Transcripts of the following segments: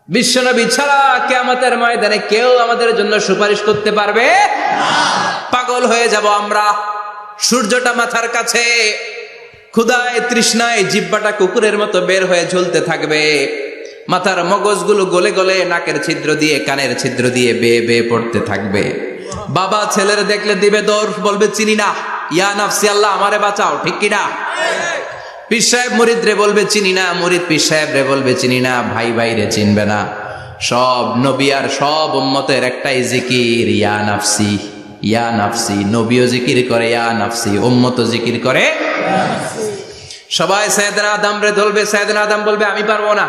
বিশ্বনবী ছাড়া কিয়ামতের ময়দানে কেউ আমাদের জন্য সুপারিশ করতে পারবে না। পাগল হয়ে যাব আমরা। সূর্যটা মাথার কাছে, ক্ষুধায় তৃষ্ণায় জিহ্বাটা কুকুরের মতো বের হয়ে ঝুলতে থাকবে, মাথার মগজগুলো গলে গলে নাকের ছিদ্র দিয়ে কানের ছিদ্র দিয়ে বেয়ে বেয়ে পড়তে থাকবে। বাবা ছেলের দেখলে দিবে দৌড়, বলবে চিনি না, ইয়া নাফসি আল্লাহ আমারে বাঁচাও, ঠিক কিনা? পীর সাহেব মুরিদ রে বলবে চিনি না, মুরিদ পীর সাহেব রে বলবে চিনি না, ভাই ভাই রে চিনবে না। সব নবী আর সব উম্মতের একটাই জিকির, ইয়া নাফসি ইয়া নাফসি। নবীও জিকির করে ইয়া নাফসি, উম্মতও জিকির করে। সবাই সাইয়েদনা আদম রে ধরবে, সাইয়েদনা আদম বলবে আমি পারবো না।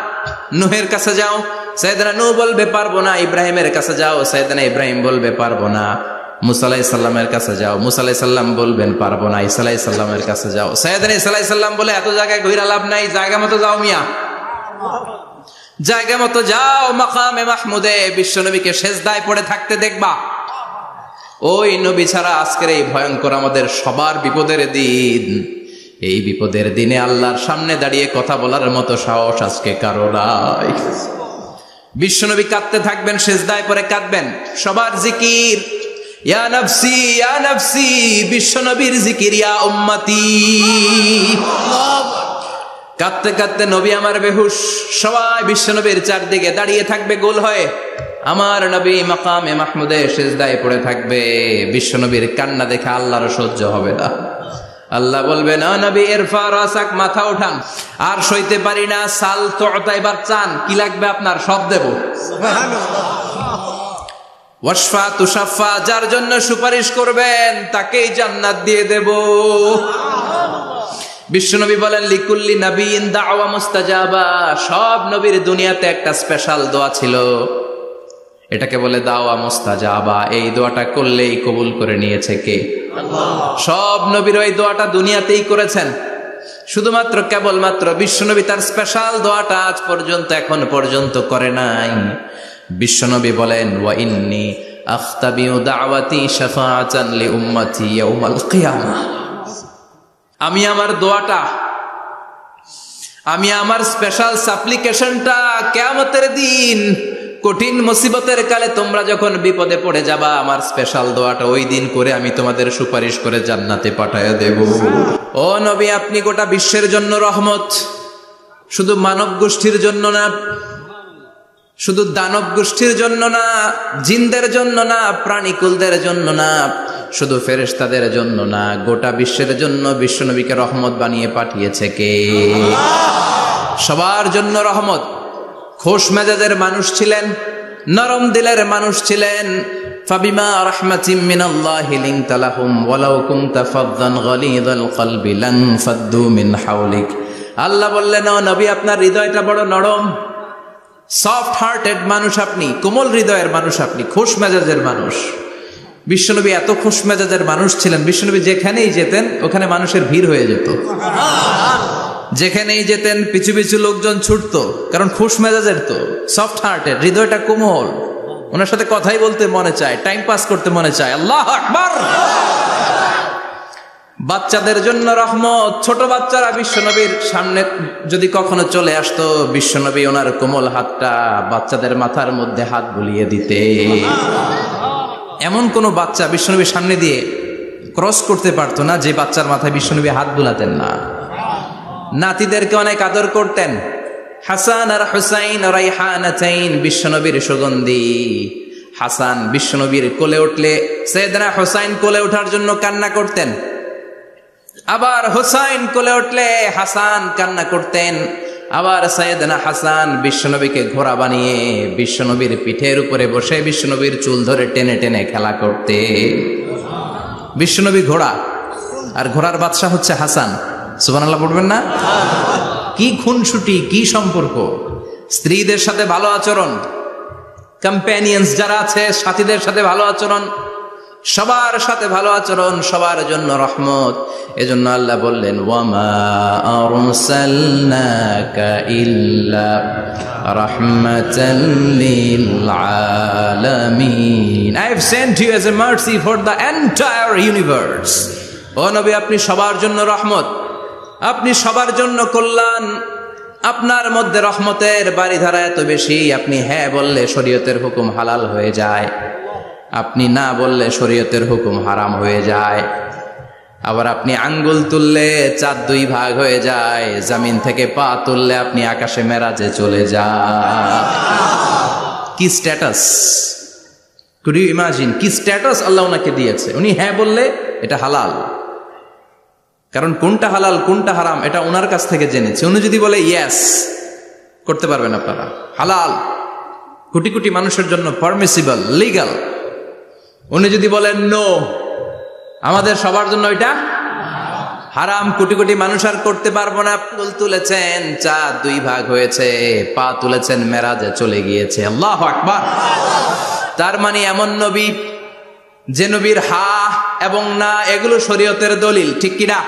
নূহের কাছে যাও, সাইয়েদনা নূহ বলবে পারবো না। ইব্রাহিমের কাছে যাও, সাইয়েদনা ইব্রাহিম বলবে পারবো না। মুসা আলাইহিস সালামের কাছে যাও, মুসা আলাইহিস সালাম বলবেন পারবো না। ঈসা আলাইহিস সালামের কাছে যাও, সাইয়েদনা ঈসা আলাইহিস সালাম বলে এত জায়গায় ঘুরে লাভ নাই, জায়গা মতো যাও মিয়া, জায়গা মতো যাও। মাকামে মাহমুদে বিশ্বনবীকে সেজদায় পড়ে থাকতে দেখবা। ওই নবী ছাড়া আজকের এই ভয়ঙ্কর আমাদের সবার বিপদের দিন। এই বিপদের দিনে আল্লাহর সামনে দাঁড়িয়ে কথা বলার মতো সাহস আজকে কারো নাই। বিশ্বনবী কাঁদতে থাকবেন, সেজদায় পড়ে কাঁদবেন। সবার জিকির ইয়া নাফসি ইয়া নাফসি, বিশ্বনবীর জিকির ইয়া উম্মতি। কাঁদতে কাঁদতে নবী আমার বেহুশ, সবাই বিশ্বনবীর চারদিকে দাঁড়িয়ে থাকবে গোল হয়ে। আমার নবী মাকামে মাহমুদে সেজদায় পড়ে থাকবে। বিশ্বনবীর কান্না দেখে আল্লাহর সহ্য হবে না। আল্লাহ বলবে না নবী ইরফা রাসাক, মাথা ওঠান, আর সইতে পারি না। সাল তুতা, এবার চান, কি লাগবে আপনার সব দেব। ওয়াশফা তুশাফা, যার জন্য সুপারিশ করবেন তাকেই জান্নাত দিয়ে দেব। বিশ্বনবী বলেন লিকুল্লি নবিয়্যিন দাওয়া মুস্তাজাবা, সব নবীর দুনিয়াতে একটা স্পেশাল দোয়া ছিল, এটাকে বলে দাওয়া মুস্তাজাবা। এই দোয়াটা করলেই কবুল করে নিয়েছে কে? আল্লাহ। সব নবীর ওই দোয়াটা দুনিয়াতেই করেছেন, শুধুমাত্র কেবলমাত্র বিশ্বনবী তার স্পেশাল দোয়াটা আজ পর্যন্ত এখন পর্যন্ত করে নাই। বিশ্বনবী বলেন ওয়া ইন্নী আখতাবিউ দাওয়াতি শাফাআতান লি উম্মতি ইয়াউমাল কিয়ামাহ, আমি আমার দোয়াটা, আমি আমার স্পেশাল সাপ্লিকেশনটা কিয়ামতের দিন কঠিন মুসিবতের কালে তোমরা যখন বিপদে পড়ে যাবা, আমার স্পেশাল দোয়াটা ওই দিন করে আমি তোমাদের সুপারিশ করে জান্নাতে পাঠায় দেব। ও নবী, আপনি গোটা বিশ্বের জন্য রহমত, শুধু মানব গোষ্ঠীর জন্য না, শুধু দানব গোষ্ঠীর জন্য না, জিনদের জন্য না, প্রাণীকুলদের জন্য না, শুধু ফেরেশতাদের জন্য না, গোটা বিশ্বের জন্য বিশ্বনবীকে রহমত বানিয়ে পাঠিয়েছে কে? সবার জন্য রহমত। খোশ মেজাজের মানুষ ছিলেন, নরম দিলের মানুষ ছিলেন। ফাবিমা রাহমাতিম মিনাল্লাহি লিনতা লাহুম ওয়ালাউ কুনতা ফাযযান গালিযাল কলবি লানফাদ্দু মিন হাওলিক। আল্লাহ বললেন ও নবী, আপনার হৃদয়টা বড় নরম, সফট হার্টেড মানুষ আপনি, কোমল হৃদয়ের মানুষ আপনি, খোশ মেজাজের মানুষ। বিশ্বনবী এত খোশ মেজাজের মানুষ ছিলেন, বিশ্বনবী যেখানেই যেতেন ওখানে মানুষের ভিড় হয়ে যেত। যেখানেই যেতেন পিছু পিছু লোকজন ছুটতো, কারণ খুশ মেজাজের তো, সফট হার্টেড, হৃদয়টা কোমল, ওনার সাথে কথাই বলতে মনে চায়, টাইম পাস করতে মনে চায়। আল্লাহু আকবার। বাচ্চাদের জন্য রহমত। ছোট বাচ্চারা বিশ্বনবীর সামনে যদি কখনো চলে আসতো, বিশ্বনবী ওনার কোমল হাতটা বাচ্চাদের মাথার মধ্যে হাত বুলিয়ে দিতে। এমন কোনো বাচ্চা বিশ্বনবীর সামনে দিয়ে ক্রস করতে পারতো না যে বাচ্চার মাথায় বিশ্বনবী হাত বুলাতেন না। নাতিদেরকে অনেক আদর করতেন। হাসান আর হুসাইন রাইহানাতাইন, বিশ্বনবীর সুগন্ধি। হাসান বিশ্বনবীর কোলে উঠলে সাইয়েদনা হুসাইন কোলে ওঠার জন্য কান্না করতেন, আবার হুসাইন কোলে উঠলে হাসান কান্না করতেন। আবার সাইয়েদনা হাসান বিশ্বনবীকে ঘোড়া বানিয়ে বিশ্বনবীর পিঠের উপরে বসে বিশ্বনবীর চুল ধরে টেনে টেনে খেলা করতে। বিশ্বনবী ঘোড়া, আর ঘোড়ার বাদশা হচ্ছে হাসান। সুবহানাল্লাহ পড়বেন না? কি খুনসুটি, কি সম্পর্ক। স্ত্রীদের সাথে ভালো আচরণ, কম্প্যানিয়ন্স যারা আছে সাথীদের সাথে ভালো আচরণ, সবার সাথে ভালো আচরণ, সবার জন্য রহমত। এজন্য আল্লাহ বললেন ওয়ামা আরসালনাকা ইল্লা রাহমাতাল লিল আলামিন, I have sent you as a mercy for the entire universe. ও নবী, আপনি সবার জন্য রহমত, আপনি সবার জন্য কল্যাণ, আপনার মধ্যে রহমতের বাড়িধারা এত বেশি, আপনি হ্যাঁ বললে শরীয়তের হুকুম হালাল হয়ে যায়, আপনি না বললে শরীয়তের হুকুম হারাম হয়ে যায়। আবার আপনি আঙ্গুল তুললে চাঁদ 2 ভাগ হয়ে যায়, জমিন থেকে পা তুললে আপনি আকাশে মেরাজে চলে যান। কি স্ট্যাটাস, কুড ইউ ইমাজিন কি স্ট্যাটাস আল্লাহ ওনাকে দিয়েছে। উনি হ্যাঁ বললে এটা হালাল, কারণ কোনটা হালাল কোনটা হারাম এটা ওনার কাছ থেকে জেনেছে। উনি যদি বলে ইয়েস, করতে পারবেন আপনারা, হালাল, কোটি কোটি মানুষের জন্য পারমিসিবল, লিগ্যাল। উনি যদি বলেন নো, আমাদের সবার জন্য এটা হারাম, কোটি কোটি মানুষ আর করতে পারবো না। ফুল তুলেছেন, চাঁদ 2 ভাগ হয়েছে, পা তুলেছেন, মেরাজে চলে গিয়েছে। আল্লাহু আকবার। তার মানে এমন নবী যে নবীর হা এবং না এগুলো শরীয়তের দলিল, ঠিক কিনা?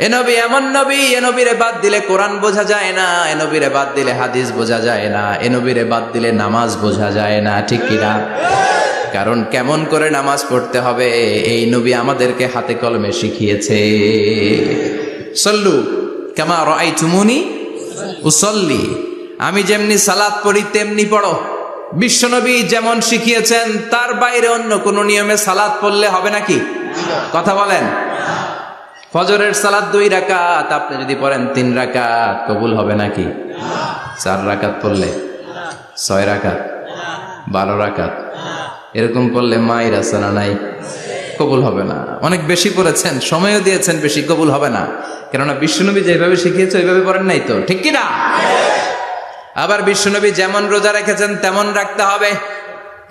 এ নবী এমন নবী, এ নবীরে বাদ দিলে কোরআন বোঝা যায় না, এ নবীরে বাদ দিলে হাদিস বোঝা যায় না, এ নবীরে বাদ দিলে নামাজ বোঝা যায় না, ঠিক কিনা? কারণ কেমন করে নামাজ পড়তে হবে এই নবী আমাদেরকে হাতে কলমে শিখিয়েছে। সল্লু কামা রাআইতুমুনি উসাল্লি, আমি যেমনি সালাত পড়ি তেমনি পড়ো। বিশ্বনবী যেমন শিখিয়েছেন তার বাইরে অন্য কোন নিয়মে সালাত পড়লে হবে নাকি? কথা বলেন। ফজরের সালাত 2 রাকাত, আপনি যদি পড়েন 3 রাকাত, কবুল হবে নাকি? 4 রাকাত পড়লে, 6 রাকাত, 12 রাকাত এরকম পড়লে মায়ের আসানা নাই, কবুল হবে না। অনেক বেশি পড়েছেন, সময়ও দিয়েছেন বেশি, কবুল হবে না। কেননা বিশ্বনবী যেভাবে শিখিয়েছে ওইভাবে পড়েন নাই তো, ঠিক কিনা? আবার বিশ্বনবী যেমন রোজা রেখেছেন তেমন রাখতে হবে।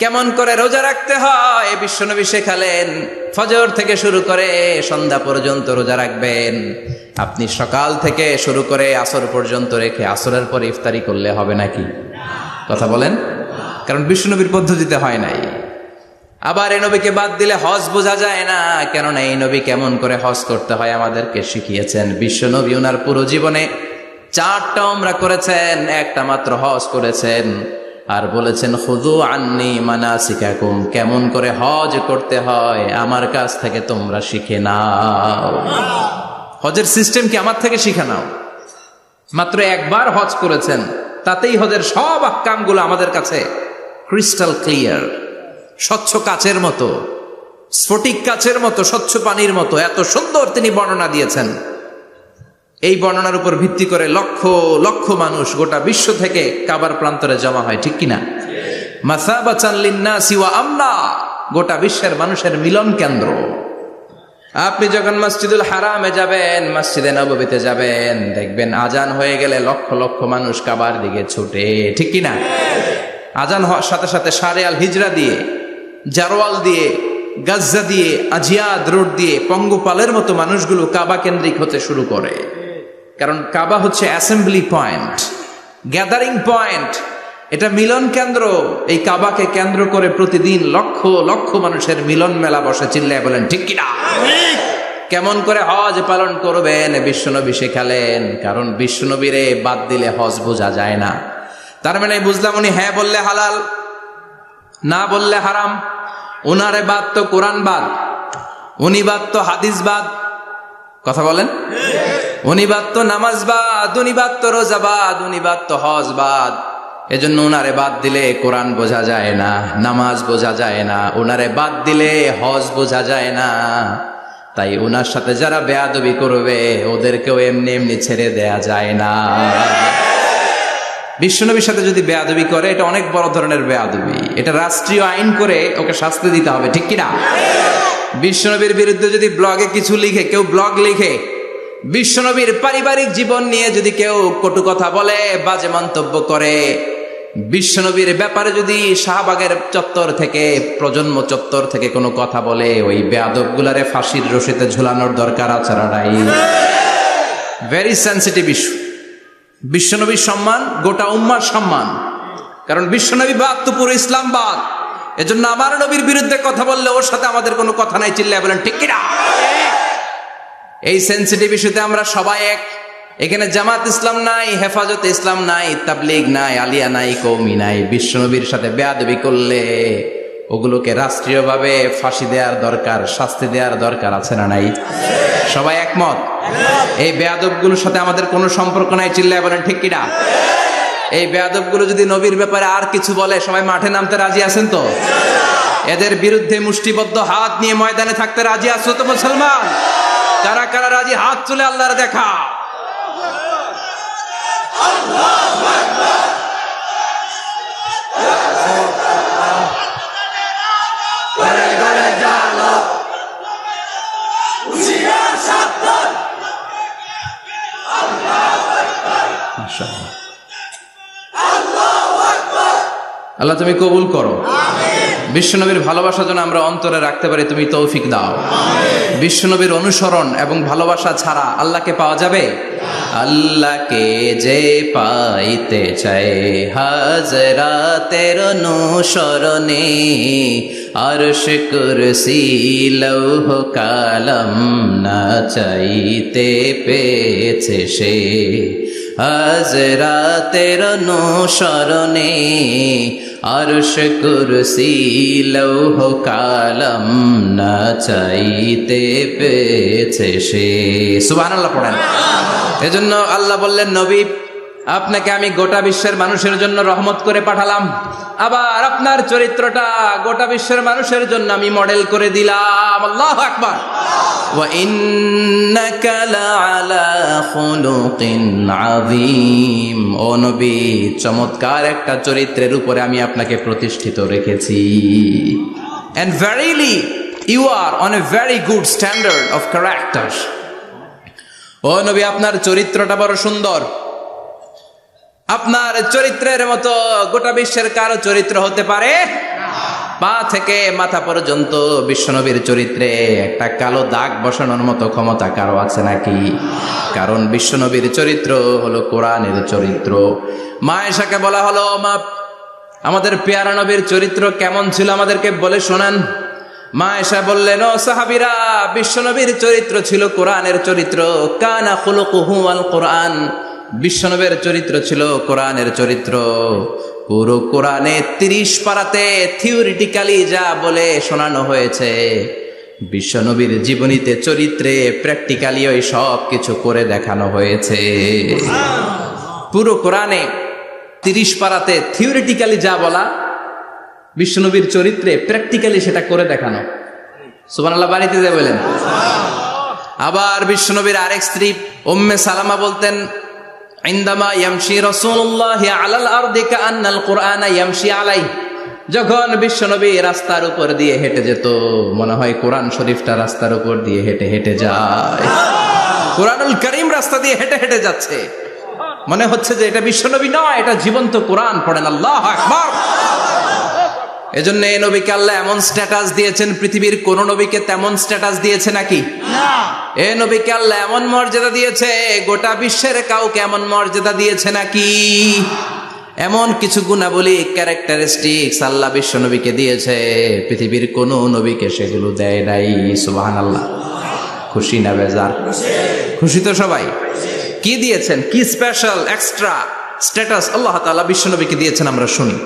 কেমন করে রোজা রাখতে হয় বিশ্বনবী শেখালেন। ফজর থেকে শুরু করে সন্ধ্যা পর্যন্ত রোজা রাখবেন। আপনি সকাল থেকে শুরু করে আসর পর্যন্ত রেখে আসরের পর ইফতারি করলে হবে নাকি? কথা বলেন। কারণ বিশ্বনবীর পদ্ধতিতে হয় নাই। আবার এই নবীকে বাদ দিলে হজ বোঝা যায় না, কেননা এই নবী কেমন করে হজ করতে হয় আমাদেরকে শিখিয়েছেন। বিশ্বনবী ওনার পুরো জীবনে 4টা উমরা করেছেন, একটা মাত্র হজ করেছেন। আর বলেছেন খুযু আন্নী মানাসিকাকুম, কেমন করে হজ করতে হয় আমার কাছ থেকে তোমরা শিখে নাও। হজের সিস্টেম কি আমার থেকে শিখে নাও। মাত্র একবার হজ করেছেন, তাতেই হজের সব আহকামগুলো আমাদের কাছে ক্রিস্টাল ক্লিয়ার, স্বচ্ছ কাচের মতো, স্ফটিক কাচের মতো, স্বচ্ছ পানির মতো এত সুন্দর তিনি বর্ণনা দিয়েছেন। এই বর্ণনার উপর ভিত্তি করে লক্ষ লক্ষ মানুষ গোটা বিশ্ব থেকে কাবার প্রান্তরে জমা হয়, ঠিক কিনা? মাসাবাতান লিন্নাসি ওয়া আমনা, গোটা বিশ্বের মানুষের মিলন কেন্দ্র। আপনি যখন মসজিদুল হারামে যাবেন, মসজিদে নববীতে যাবেন, দেখবেন আজান হয়ে গেলে লক্ষ লক্ষ মানুষ কাবার দিকে ছুটে, ঠিক কিনা? আজান হওয়ার সাথে সাথে শারে আল হিজরা দিয়ে, জারওয়াল দিয়ে, গাজ্জা দিয়ে, আজিয়াদ রোড দিয়ে পঙ্গপালের মতো মানুষগুলো কাবা কেন্দ্রিক হতে শুরু করে। কারণ কাবা হচ্ছে অ্যাসেম্বলি পয়েন্ট, গ্যাদারিং পয়েন্ট, এটা মিলন কেন্দ্র। এই কাবাকে কেন্দ্র করে প্রতিদিন লক্ষ লক্ষ মানুষের মিলন মেলা বসে। চিল্লায় বলেন ঠিক কিনা? কেমন করে হজ পালন করবেন বিশ্বনবী শেখালেন। কারণ বিশ্বনবীরে বাদ দিলে হজ বোঝা যায় না। তার মানে বুঝলাম উনি হ্যাঁ বললে হালাল, না বললে হারাম। উনারে বাদ তো কোরআন বাদ, উনি বাদ তো হাদিস বাদ। কথা বলেন। উনি বাদ তো নামাজ বাদ, উনি বাদ তো রোজা বাদ, উনি বাদ তো হজ বাদ। এজন্য উনারে বাদ দিলে কোরআন বোঝা যায় না, নামাজ বোঝা যায় না, উনারে বাদ দিলে হজ বোঝা যায় না। তাই উনার সাথে যারা বেয়াদবি করবে ওদেরকেও এমনি এমনি ছেড়ে দেয়া যায় না। বিশ্বনবীর সাথে যদি বেয়াদবি করে এটা অনেক বড় ধরনের বেয়াদবি, এটা রাষ্ট্রীয় আইন করে ওকে শাস্তি দিতে হবে, ঠিক কিনা? বিশ্বনবীর বিরুদ্ধে যদি ব্লগে কিছু লিখে, কেউ ব্লগ লিখে, বিশ্বনবীর পারিবারিক জীবন নিয়ে যদি কেউ কটু কথা বলে, বাজে মন্তব্য করে, বিশ্বনবীর ব্যাপারে যদি শাহবাগের চত্বর থেকে, প্রজন্ম চত্বর থেকে কোনো কথা বলে, ওই বেয়াদব গুলারে ফাঁসির রশিতে ঝুলানোর দরকার আছে না নাই? Very sensitive issue. বিশ্বনবীর সম্মান গোটা উম্মার সম্মান। কারণ বিশ্বনবী বাদ তো পুরো ইসলাম বাদ। এজন্য আমার নবীর বিরুদ্ধে কথা বললে ওর সাথে আমাদের কোনো কথা নাই। চিল্লায় বলেন ঠিক কিনা? এই সেন্সিটিভ ইস্যুতে আমরা সবাই এক। এখানে জামাত ইসলাম নাই, হেফাজতে ইসলাম নাই, তাবলীগ নাই, আলিয়া নাই, কওমি নাই। বিশ্বনবীর সাথে বেয়াদবি করলে ওগুলোকে রাষ্ট্রীয়ভাবে ফাঁসি দেওয়ার দরকার, শাস্তি দেওয়ার দরকার আছে না নাই? সবাই একমত? এই বেয়াদবগুলোর সাথে আমাদের কোনো সম্পর্ক নাই, চিল্লায় বলেন ঠিক কিনা? এই বেয়াদবগুলো যদি নবীর ব্যাপারে আর কিছু বলে সবাই মাঠে নামতে রাজি আছেন তো? এদের বিরুদ্ধে মুষ্টিবদ্ধ হাত নিয়ে ময়দানে থাকতে রাজি আছো তো মুসলমান? কারা কারা রাজি হাত তুলে আল্লাহর দেখা। আল্লাহ তুমি কবুল করো। বিশ্বনবীর ভালোবাসা যেন আমরা অন্তরে রাখতে পারি, তুমি তৌফিক দাও। বিশ্বনবীর অনুসরণ এবং ভালোবাসা ছাড়া আল্লাহকে পাওয়া যাবে? আল্লাহকে যে পাইতে চায় হাজরাতের অনুসরণে, আরশ কুরসি লৌহ কালাম না চাইতে পেয়েছে সে। হাজরাতের অনুসরণে আরশ কুরসি লৌহ কালাম না চাইতে পেয়েছে সে। সুবহানাল্লাহ পড়েন। এজন্য আল্লাহ বললেন, নবী আপনাকে আমি গোটা বিশ্বের মানুষের জন্য রহমত করে পাঠালাম, আবার আপনার চরিত্রটা গোটা বিশ্বের মানুষের জন্য আমি মডেল করে দিলাম। আল্লাহু আকবার। ওয়া ইন্নাকা লাআলা খুলুকিন আযীম। ও নবী, চমৎকার একটা চরিত্রের উপরে আমি আপনাকে প্রতিষ্ঠিত রেখেছি। And verily you are on a very good standard of character. ও নবী, আপনার চরিত্রটা বড় সুন্দর। আপনার চরিত্রের মতো গোটা বিশ্বের কারো চরিত্র হতে পারে? পা থেকে মাথা পর্যন্ত বিশ্বনবীর চরিত্রে একটা কালো দাগ বসানোর মতো ক্ষমতা কারো আছে নাকি? কারণ বিশ্বনবীর চরিত্র হলো কোরআনের চরিত্র। মা আয়েশাকে বলা হলো, মা আমাদের পেয়ারা নবীর চরিত্র কেমন ছিল আমাদেরকে বলে শোনান। মা আয়েশা বললেন, ও সাহাবীরা, বিশ্বনবীর চরিত্র ছিল কোরআনের চরিত্র। কানা খুলুকুহু আল কোরআন। বিশ্বনবীর চরিত্র ছিল কোরআনের চরিত্র। পুরো কোরআনে 30 পারাতে থিওরিটিক্যালি যা বলে শোনানো হয়েছে, বিশ্বনবীর জীবনীতে চরিত্রে প্র্যাকটিক্যালি ওই সব কিছু করে দেখানো হয়েছে। পুরো কোরআনে 30 পারাতে থিওরিটিক্যালি যা বলা, বিশ্বনবীর চরিত্রে প্র্যাকটিক্যালি সেটা করে দেখানো। সুবহানাল্লাহ বাড়িতে যে বলেন। আবার বিশ্বনবীর আরেক স্ত্রী উম্মে সালামা বলতেন, ইনদামা ইয়ামশি রাসূলুল্লাহি আলাল আরদি কাআন্নাল কুরআনা ইয়ামশি আলাইহি। যখন বিশ্বনবী রাস্তার উপর দিয়ে হেঁটে যেত, মনে হয় কোরআন শরীফটা রাস্তার উপর দিয়ে হেঁটে হেঁটে যায়। কোরআনুল কারীম রাস্তা দিয়ে হেঁটে হেঁটে যাচ্ছে, মনে হচ্ছে যে এটা বিশ্বনবী নয়, এটা জীবন্ত কোরআন। পড়েন আল্লাহু আকবার। এজন্য এই নবীকে আল্লাহ এমন স্ট্যাটাস দিয়েছেন, পৃথিবীর কোন নবীকে তেমন স্ট্যাটাস দিয়েছে নাকি? এই নবীকে আল্লাহ এমন মর্যাদা দিয়েছে, গোটা বিশ্বের কাউকে এমন মর্যাদা দিয়েছে নাকি? এমন কিছু গুণাবলী, ক্যারেক্টারিস্টিক্স আল্লাহ বিশ্ব নবীকে দিয়েছে, পৃথিবীর কোন নবীকে সেগুলো দেয় নাই। সুবহানাল্লাহ। খুশি না বেজার? খুশি তো সবাই। কি দিয়েছেন, কি স্পেশাল এক্সট্রা স্ট্যাটাস আল্লাহ তাআলা বিশ্ব নবীকে দিয়েছেন আমরা শুনি।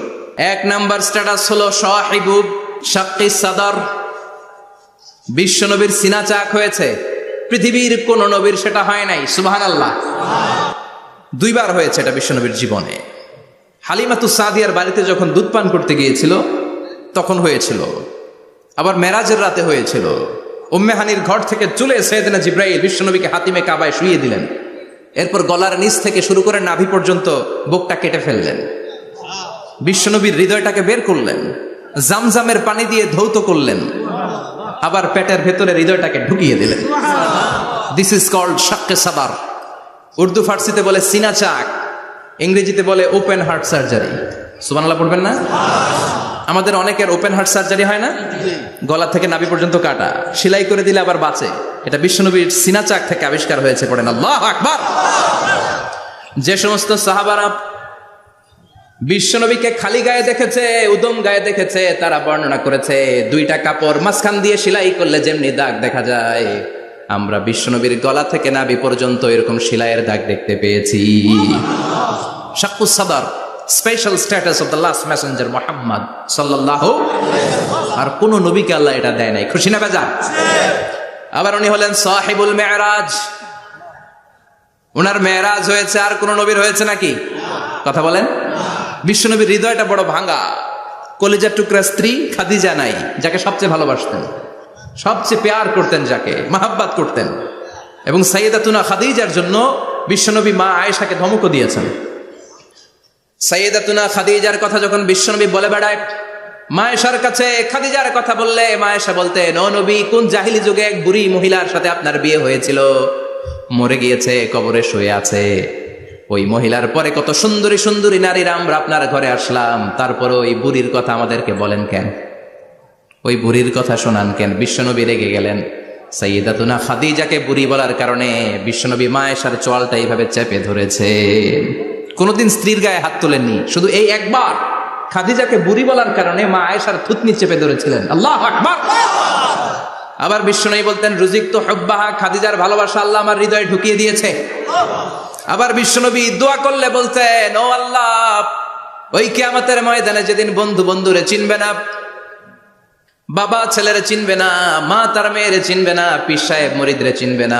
এক নাম্বার স্ট্যাটাস হলো সাহিবুব শাক্কিস সাদর। বিশ্ব নবীর সিনা চাক হয়েছে, পৃথিবীর কোন নবীর সেটা হয় নাই। সুবহানাল্লাহ। 2 বার হয়েছে এটা বিশ্ব নবীর জীবনে। হালিমাতুস সাদিয়ার বাড়িতে যখন দুধ পান করতে গিয়েছিল তখন হয়েছিল, আবার মেরাজের রাতে হয়েছিল। উম্মে হানির ঘর থেকে চলে সাইয়েদনা জিবরাইল বিশ্ব নবীকে হাতিমে কাবায় শুইয়ে দিলেন। এরপর গলার নিচ থেকে শুরু করে নাভি পর্যন্ত বুকটা কেটে ফেললেন, বিশ্বনবীর হৃদয়টাকে বের করলেন, জামজামের পানি দিয়ে ধৌত করলেন, আবার পেটের ভেতরে হৃদয়টাকে ঢুকিয়ে দিলেন। দিস ইজ কল্ড শাক্কে সাদার। উর্দু ফার্সিতে বলে সিনা চাক, ইংরেজিতে বলে ওপেন হার্ট সার্জারি। সুবহানাল্লাহ পড়বেন না? আমাদের অনেকের ওপেন হার্ট সার্জারি হয় না, গলা থেকে নাভি পর্যন্ত কাটা, সেলাই করে দিলে আবার বাঁচে। এটা বিশ্বনবীর সিনা চাক থেকে আবিষ্কার হয়েছে। পড়েন আল্লাহু আকবার। যে সমস্ত সাহাবারা বিশ্বনবীকে খালি গায়ে দেখেছে, উদম গায়ে দেখেছে, তারা বর্ণনা করেছে 2টা কাপড় মাঝখান দিয়ে সেলাই করলে যেমনি দাগ দেখা যায়, আমরা বিশ্বনবীর গলা থেকে নাভি পর্যন্ত এরকম সেলাইয়ের দাগ দেখতে পেয়েছি। শাক্কুস সাদর, special status of the last Messenger Muhammad সাল্লাল্লাহু, আর কোন নবীকে আল্লাহ এটা দেয় নাই। খুশি না বেজার? আবার উনি হলেন সাহিবুল মেরাজ, ওনার মেরাজ হয়েছে, আর কোন নবীর হয়েছে নাকি? কথা বলেন। বিশ্বনবীর হৃদয়টা বড় ভাঙা, কলিজার টুকরা স্ত্রী খাদিজা নাই, যাকে সবচেয়ে ভালোবাসতেন, সবচেয়ে প্যার করতেন, যাকে মাহাব্বাত করতেন। এবং সাইয়েদাতুনা খাদিজার জন্য বিশ্বনবী মা আয়েশাকে ধমকও দিয়েছেন। সাইয়েদাতুনা খাদিজার কথা যখন বিশ্বনবী বলে বেড়ায় মা আয়েশার কাছে, খাদিজার কথা বললে মা আয়েশা বলতেন, ও নবী, কোন জাহিলি যুগে এক বুড়ি মহিলার সাথে আপনার বিয়ে হয়েছিল, মরে গিয়েছে, কবরে শুয়ে আছে। ওই মহিলার পরে কত সুন্দরী সুন্দরী নারীরা আমরা আপনার ঘরে আসলাম, তারপরে ওই বুড়ির কথা আমাদেরকে বলেন কেন? ওই বুড়ির কথা শোনান কেন? বিশ্বনবী রেগে গেলেন। সাইয়েদাতুনা খাদিজাকে বুড়ি বলার কারণে বিশ্বনবী মা আয়েশার চোয়ালটা এইভাবে চেপে ধরেছে। কোনোদিন স্ত্রীর গায়ে হাত তোলেননি, শুধু এই একবার খাদিজাকে বুড়ি বলার কারণে মা আয়েশার থুতনি চেপে ধরেছিলেন। আল্লাহু আকবার। আবার বিশ্বনবী বলতেন, রুজিকতু হুব্বাহা, খাদিজার ভালোবাসা আল্লাহ আমার হৃদয়ে ঢুকিয়ে দিয়েছে। আবার বিশ্বনবী দোয়া করলে বলতেন, ও আল্লাহ, ওই কিয়ামতের ময়দানে যেদিন বন্ধু বন্ধুরে চিনবে না, বাবা ছেলেরে চিনবে না, মা তার মেয়েরে চিনবে না, পীর সাহেব মুরিদরে চিনবে না,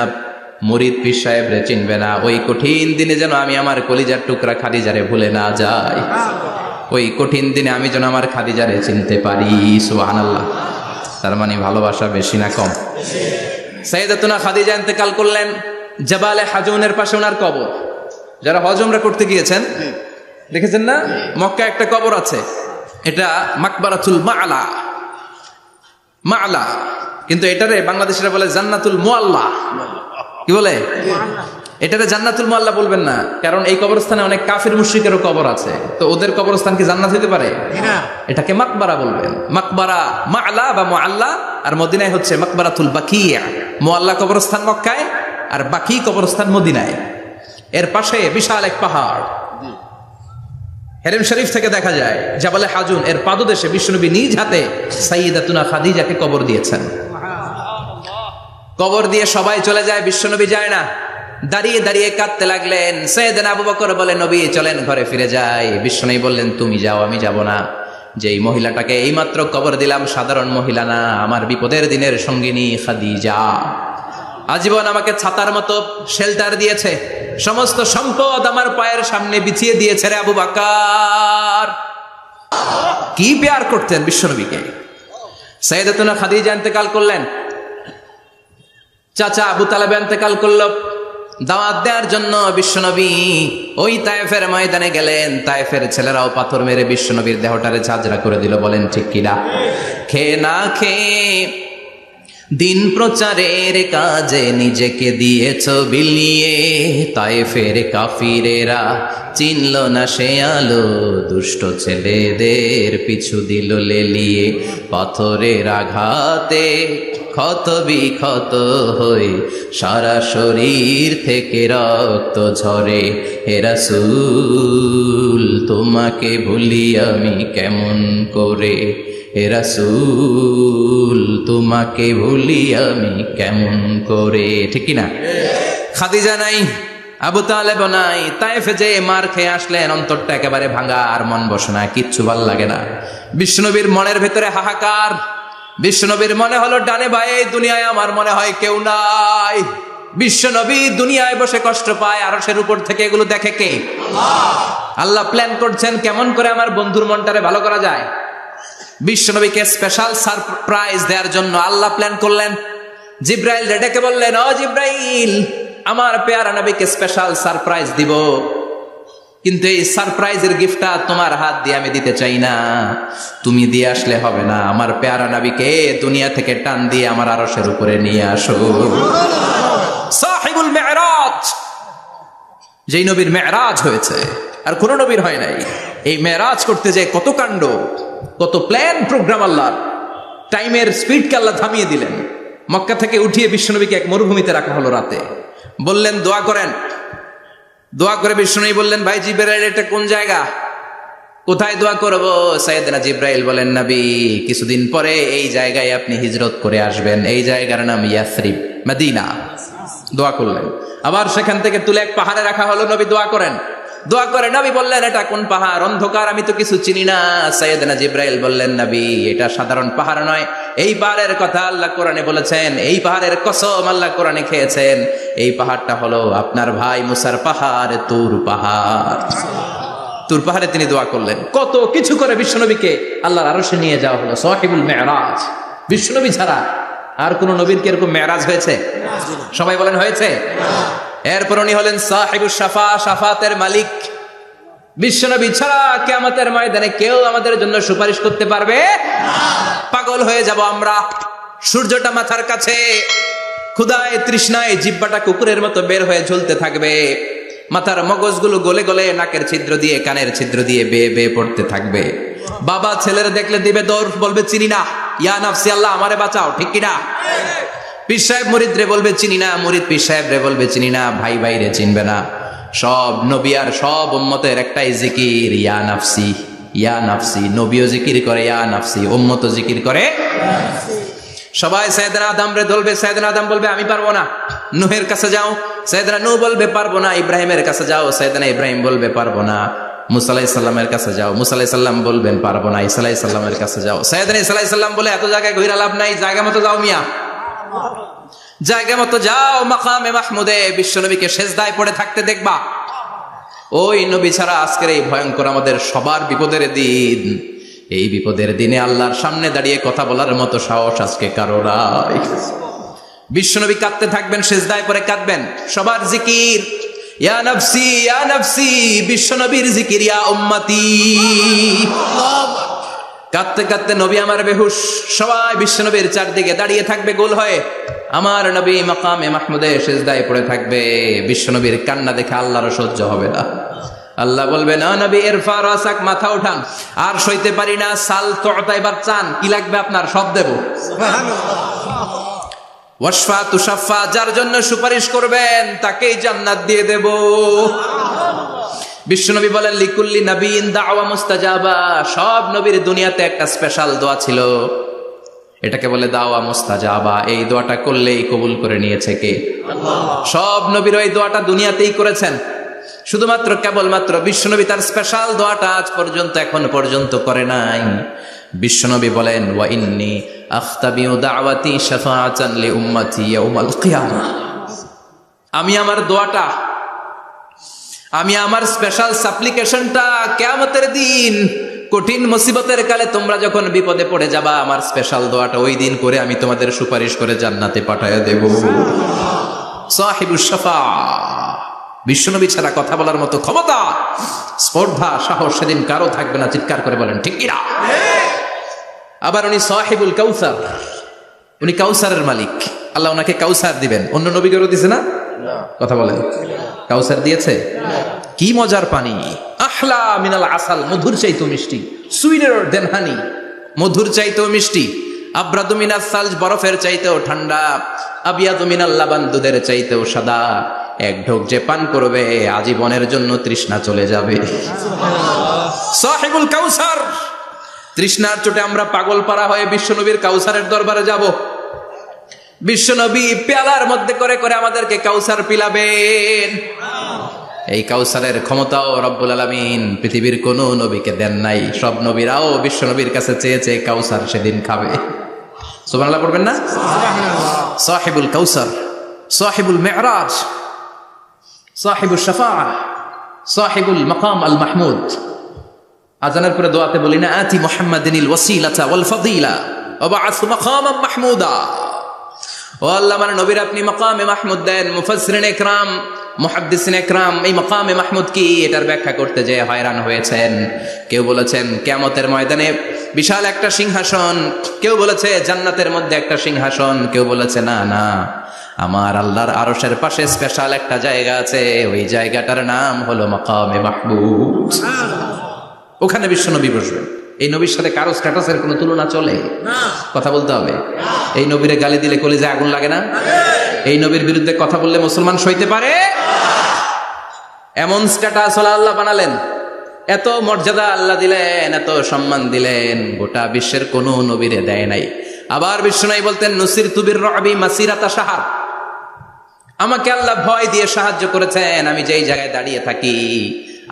মুরিদ পীর সাহেবরে চিনবে না, ওই কঠিন দিনে যেন আমি আমার কলিজার টুকরা খাদিজারে ভুলে না যাই। ওই কঠিন দিনে আমি যেন আমার খাদিজারে চিনতে পারি। সুবহানাল্লাহ। তার মানে ভালোবাসা বেশি না কম? সাইয়েদাতুনা খাদিজা ইন্তেকাল করলেন, জাবালে হাজুনের পাশে ওনার কবর। যারা হজ উমরা করতে গিয়েছেন দেখেছেন না, মক্কায় একটা কবর আছে, এটা মাকবারাতুল মা'লা, মা'লা, কিন্তু এটারে বাংলাদেশিরা বলে জান্নাতুল মুআল্লা। কি বলে? এটারে জান্নাতুল মুআল্লা বলবেন না, কারণ এই কবরস্থানে অনেক কাফির মুশরিকেরও কবর আছে, তো ওদের কবরস্থান কি জান্নাত হতে পারে? এটাকে মাকবারা বলবেন। মাকবারা মা'লা বা মুআল্লা, আর মদিনায় হচ্ছে মাকবারাতুল বাকিয়া। মুআল্লা কবরস্থান মক্কায়, আর বাকি কবরস্থান মদিনায়। এর পাশে বিশাল এক পাহাড়, হেরেম শরীফ থেকে দেখা যায় জাবালে হাজুন, এর পাদদেশে বিশ্বনবী নিজ হাতে সাইয়েদাতুনা খাদিজাকে কবর দিয়েছেন। কবর দিয়ে সবাই চলে যায়, বিশ্বনবী যায় না। দাঁড়িয়ে দাঁড়িয়ে কাঁদতে লাগলেন। সাইয়েদনা আবু বকর বলে, নবী চলেন ঘরে ফিরে যাই। বিশ্বনবী বললেন, তুমি যাও, আমি যাব না। যেই মহিলাটাকে এইমাত্র কবর দিলাম সাধারণ মহিলা না, আমার বিপদের দিনের সঙ্গিনী খাদিজা। আজীবন আমাকে ছাতার মতো শেল্টার দিয়েছে, সমস্ত সম্পদ আমার পায়ের সামনে বিছিয়ে দিয়েছে রে আবু বকর। কি প্যার করতেন বিশ্বনবীকে। সাইয়েদাতুনা খাদিজা ইন্তেকাল করলেন, চাচা আবু তালেব ইন্তেকাল করল। দাওয়াত দেওয়ার জন্য বিশ্বনবী ওই তায়েফের ময়দানে গেলেন। তায়েফের ছেলেরাও পাথর মেরে বিশ্বনবীর দেহটারে ঝাঁঝরা করে দিল। বলেন ঠিক কিনা? খেয়ে না খেয়ে দিন প্রচারের কাজে নিজেকে দিয়েছ বিলিয়ে, তায়েফের কাফিরেরা চিনল না সে আলো, দুষ্ট ছেলেদের পিছু দিল লেলিয়ে। পাথরের আঘাতে ক্ষত বিক্ষত হয়ে সারা শরীর থেকে রক্ত ঝরে। হে রাসূল, তোমাকে ভুলি আমি কেমন করে? হে রাসূল, তোমাকে ভুলি আমি কেমন করে? ঠিক কিনা? খাদিজা নাই, আবু তালেব নাই, তায়েফে যে মার খেয়ে আসলেন, অন্তরটা একেবারে ভাঙা, আর মন বসে না, কিচ্ছু ভাল লাগে না। বিশ্বনবীর মনের ভেতরে হাহাকার। বিশ্বনবীর মনে হলো, ডানে বায়ে দুনিয়ায় আমার মনে হয় কেউ নাই। বিশ্বনবী দুনিয়ায় বসে কষ্ট পায়, আরশের উপর থেকে এগুলো দেখে কে? আল্লাহ প্ল্যান করছেন কেমন করে আমার বন্ধুর মনটারে ভালো করা যায়। বিশ্বনবীকে স্পেশাল সারপ্রাইজ দেওয়ার জন্য আল্লাহ প্ল্যান করলেন। জিব্রাইল ডেকে বললেন, ও জিব্রাইল, আমার পেয়ারা নবীকে স্পেশাল সারপ্রাইজ দিব, কিন্তু এই সারপ্রাইজের গিফটটা তোমার হাত দিয়ে আমি দিতে চাই না, তুমি দিয়ে আসলে হবে না। আমার পেয়ারা নবীকে দুনিয়া থেকে টান দিয়ে আমার আরশের উপরে নিয়ে আসো। সাহিবুল মেরাজ, যেই নবীর মেরাজ হয়েছে আর কোন নবীর হয় নাই। এই মেরাজ করতে যে কত কাণ্ড, কত প্ল্যান প্রোগ্রাম আল্লাহ। টাইমের স্পিডকে আল্লাহ থামিয়ে দিলেন। মক্কা থেকে উঠিয়ে বিশ্বনবীকে এক মরুভূমিতে রাখা হলো রাতে। বললেন দোয়া করেন। দোয়া করে বিশ্বনবী বললেন, ভাই জিব্রাইল, এটা কোন জায়গা, কোথায় দোয়া করব? সাইয়েদনা জিব্রাইল বলেন, নবী কিছুদিন পরে এই জায়গায় আপনি হিজরত করে আসবেন, এই জায়গার নাম ইয়াসরিব, মদিনা। দোয়া করলেন। আবার সেখান থেকে তুলে এক পাহাড়ে রাখা হলো, নবী দোয়া করেন। দোয়া করে নবী বললেন, এটা কোন পাহাড়? অন্ধকার, আমি তো কিছু চিনি না। সাইয়েদনা জিব্রাইল বললেন, নবী এটা সাধারণ পাহাড় নয়, এই পাহাড়ের কথা আল্লাহ কোরআনে বলেছেন, এই পাহাড়ের কসম আল্লাহ কোরআনে খেয়েছেন। এই পাহাড়টা হলো আপনার ভাই মুসার পাহাড়, তুর পাহাড়। তুর পাহাড়ে তিনি দোয়া করলেন। কত কিছু করে বিশ্বনবীকে আল্লাহর আরশে নিয়ে যাওয়া হলো, সাহিবুল মেরাজ। বিশ্বনবী ছাড়া আর কোন নবীর কি এরকম মেরাজ হয়েছে? সবাই বলেন হয়েছে। এরপর উনি হলেন সাহিবুস শাফা, শাফাতের মালিক। বিশ্বনবী ছাড়া কিয়ামতের ময়দানে কেউ আমাদের জন্য সুপারিশ করতে পারবে না। পাগল হয়ে যাব আমরা। সূর্যটা মাথার কাছে, ক্ষুধায় তৃষ্ণায় জিহ্বাটা কুকুরের মতো বের হয়ে ঝুলতে থাকবে। মাথার মগজগুলো গলে গলে নাকের ছিদ্র দিয়ে কানের ছিদ্র দিয়ে বেয়ে বেয়ে পড়তে থাকবে। বাবা ছেলেরা দেখলে দিবে দৌড়, বলবে চিনি না, ইয়া নাফসি আল্লাহ আমারে বাঁচাও, ঠিক কিনা? পীর সাহেব মুরিদ রে বলবে চিনি না, মুরিদ পীর সাহেব রে বলবে চিনি না, ভাই ভাই রে চিনবে না। সব নবী আর সব উম্মতের একটাই জিকির, ইয়া নাফসি ইয়া নাফসি। নবীও জিকির করে ইয়া নাফসি, উম্মতও জিকির করে। সবাই সাইয়েদনা আদম রে ধরবে, সাইয়েদনা আদম বলবে আমি পারবো না। নূহের কাছে যাও, সাইয়েদনা নূহ বলবে পারবো না। ইব্রাহিমের কাছে যাও, সাইয়েদনা ইব্রাহিম বলবে পারবো না। মুসা আলাইহিস সালামের কাছে যাও, মুসা আলাইহিস সালাম বলবেন পারবো না। ঈসা আলাইহিস সালামের কাছে যাও, সাইয়েদনা ঈসা আলাইহিস সালাম বলে এত জায়গায় ঘুরে লাভ নাই, জায়গা মতো যাও মিয়া, জায়গা মতো যাও। মাকামে মাহমুদে বিশ্বনবীকে সেজদায় পড়ে থাকতে দেখবা। ওই নবী ছাড়া আজকের এই ভয়ঙ্কর আমাদের সবার বিপদের দিন। এই বিপদের দিনে আল্লাহর সামনে দাঁড়িয়ে কথা বলার মতো সাহস আজকে কারো নাই। বিশ্বনবী কাঁদতে থাকবেন, সেজদায় পড়ে কাঁদবেন। সবার জিকির ইয়া নাফসি ইয়া নাফসি, বিশ্বনবীর জিকির ইয়া উম্মতি। কাঁদতে কাঁদতে নবী আমার বেহুশ। সবাই বিশ্বনবীর চারদিকে দাঁড়িয়ে থাকবে গোল হয়ে। আমার নবী মাকামে মাহমুদে সেজদায় পড়ে থাকবে। বিশ্বনবীর কান্না দেখে আল্লাহর সহ্য হবে না। আল্লাহ বলবে না নবী ইরফা রাসাক, মাথা উঠান, আর সইতে পারি না। সাল তুতা, এবার চান, কি লাগবে আপনার সব দেব। ওয়াশফা তুশাফা, যার জন্য সুপারিশ করবেন তাকেই জান্নাত দিয়ে দেব। বিশ্বনবী বলেন লিকুল্লি নবীন দাওয়া মুস্তাজাবা। সব নবীর দুনিয়াতে একটা স্পেশাল দোয়া ছিল, এটাকে বলে দাওয়া মুস্তাজাবা। এই দোয়াটা করলেই কবুল করে নিয়েছে কে? আল্লাহ। সব নবীর ওই দোয়াটা দুনিয়াতেই করেছেন, শুধুমাত্র কেবলমাত্র বিশ্বনবী তার স্পেশাল দোয়াটা আজ পর্যন্ত এখন পর্যন্ত করে নাই। বিশ্বনবী বলেন ওয়া ইন্নী আখতাবিউ দাওয়াতি শাফাআতান লি উম্মতি ইয়াউমাল কিয়ামা। আমি আমার দোয়াটা, আমি আমার স্পেশাল সাপ্লিকেশনটা কিয়ামতের দিন কঠিন মুসিবতের কালে তোমরা যখন বিপদে পড়ে যাবা, আমার স্পেশাল দোয়াটা ওই দিন করে আমি তোমাদের সুপারিশ করে জান্নাতে পাঠায়া দেব। সাহিবুস শাফা। বিশ্বনবী ছাড়া কথা বলার মতো ক্ষমতা, স্পর্ধা, সাহস সেদিন কারো থাকবে না। চিৎকার করে বলেন ঠিক কিনা? আবার উনি সাহিবুল কাউসার, উনি কাউসারের মালিক। আল্লাহ ওনাকে কাউসার দিবেন। অন্য নবীদেরও দিছে না? কথা বলেন, কাউসার দিয়েছে। কি মজার পানি, আহলা মিনাল আসাল, মধুর চাইতেও মিষ্টি। সুইটার দেন হানি, মধুর চাইতেও মিষ্টি। আব্রাদু মিনাস সালজ, বরফের চাইতেও ঠান্ডা। আবিয়াদু মিনাল লাবান, দুধের চাইতেও সাদা। এক ঢোক যে পান করবে আজীবনের জন্য তৃষ্ণা চলে যাবে। সাহিবুল কাউসার। তৃষ্ণার চোটে আমরা পাগল পারা হয়ে বিশ্বনবীর কাউসারের দরবারে যাব। বিশ্বনবী পেয়ালার মধ্যে করে করে আমাদেরকে কাউসার পিলাবেন। এই কাউসারের ক্ষমতাও রব্বুল আলামিন পৃথিবীর কোন নবীকে দেন নাই। সব নবীরাও বিশ্বনবীর কাছে চেয়ে চেয়ে কাউসার সেদিন খাবে। সুবহানাল্লাহ পড়বেন না? সাহিবুল কাউসার, সাহিবুল মিরাজ, সাহিবুল শাফাআ, সাহিবুল মাকাম আল মাহমুদ। আজানের পরে দোয়াতে বলি না, আতি মুহাম্মাদিনিল ওয়াসিলাতা ওয়াল ফাদিলা ওয়া বা'আথ মাকামান মাহমুদা। ও আল্লাহ, আমার নবীর আপনি মাকামে মাহমুদ দেন। মুফাসসিরিন ইকরাম, মুহাদ্দিসিন ইকরাম এই মাকামে মাহমুদ কি, এটার ব্যাখ্যা করতে যে হয়রান হয়েছেন। কেউ বলেছেন কিয়ামতের ময়দানে বিশাল একটা সিংহাসন, কেউ বলেছে জান্নাতের মধ্যে একটা সিংহাসন, কেউ বলেছে না না, আমার আল্লাহর আরশের পাশে স্পেশাল একটা জায়গা আছে, ওই জায়গাটার নাম হলো মাকামে মাহমুদ। ওখানে বিশ্বনবী বসবেন। এই নবীর সাথে কারো স্ট্যাটাসের কোনো তুলনা চলে? কথা বলতে হবে। এই নবীরে গালি দিলে কলিজায় আগুন লাগে না? এই নবীর বিরুদ্ধে কথা বললে মুসলমান সইতে পারে? এমন স্ট্যাটাস হলো আল্লাহ বানালেন, এত মর্যাদা আল্লাহ দিলেন, এত সম্মান দিলেন, গোটা বিশ্বের কোনো নবীরে দেয় নাই। আবার বিশ্বনবী বলতেন নুসির তুবির রবি মাসিরাতা শাহর, আমাকে আল্লাহ ভয় দিয়ে সাহায্য করেছেন। আমি যেই জায়গায় দাঁড়িয়ে থাকি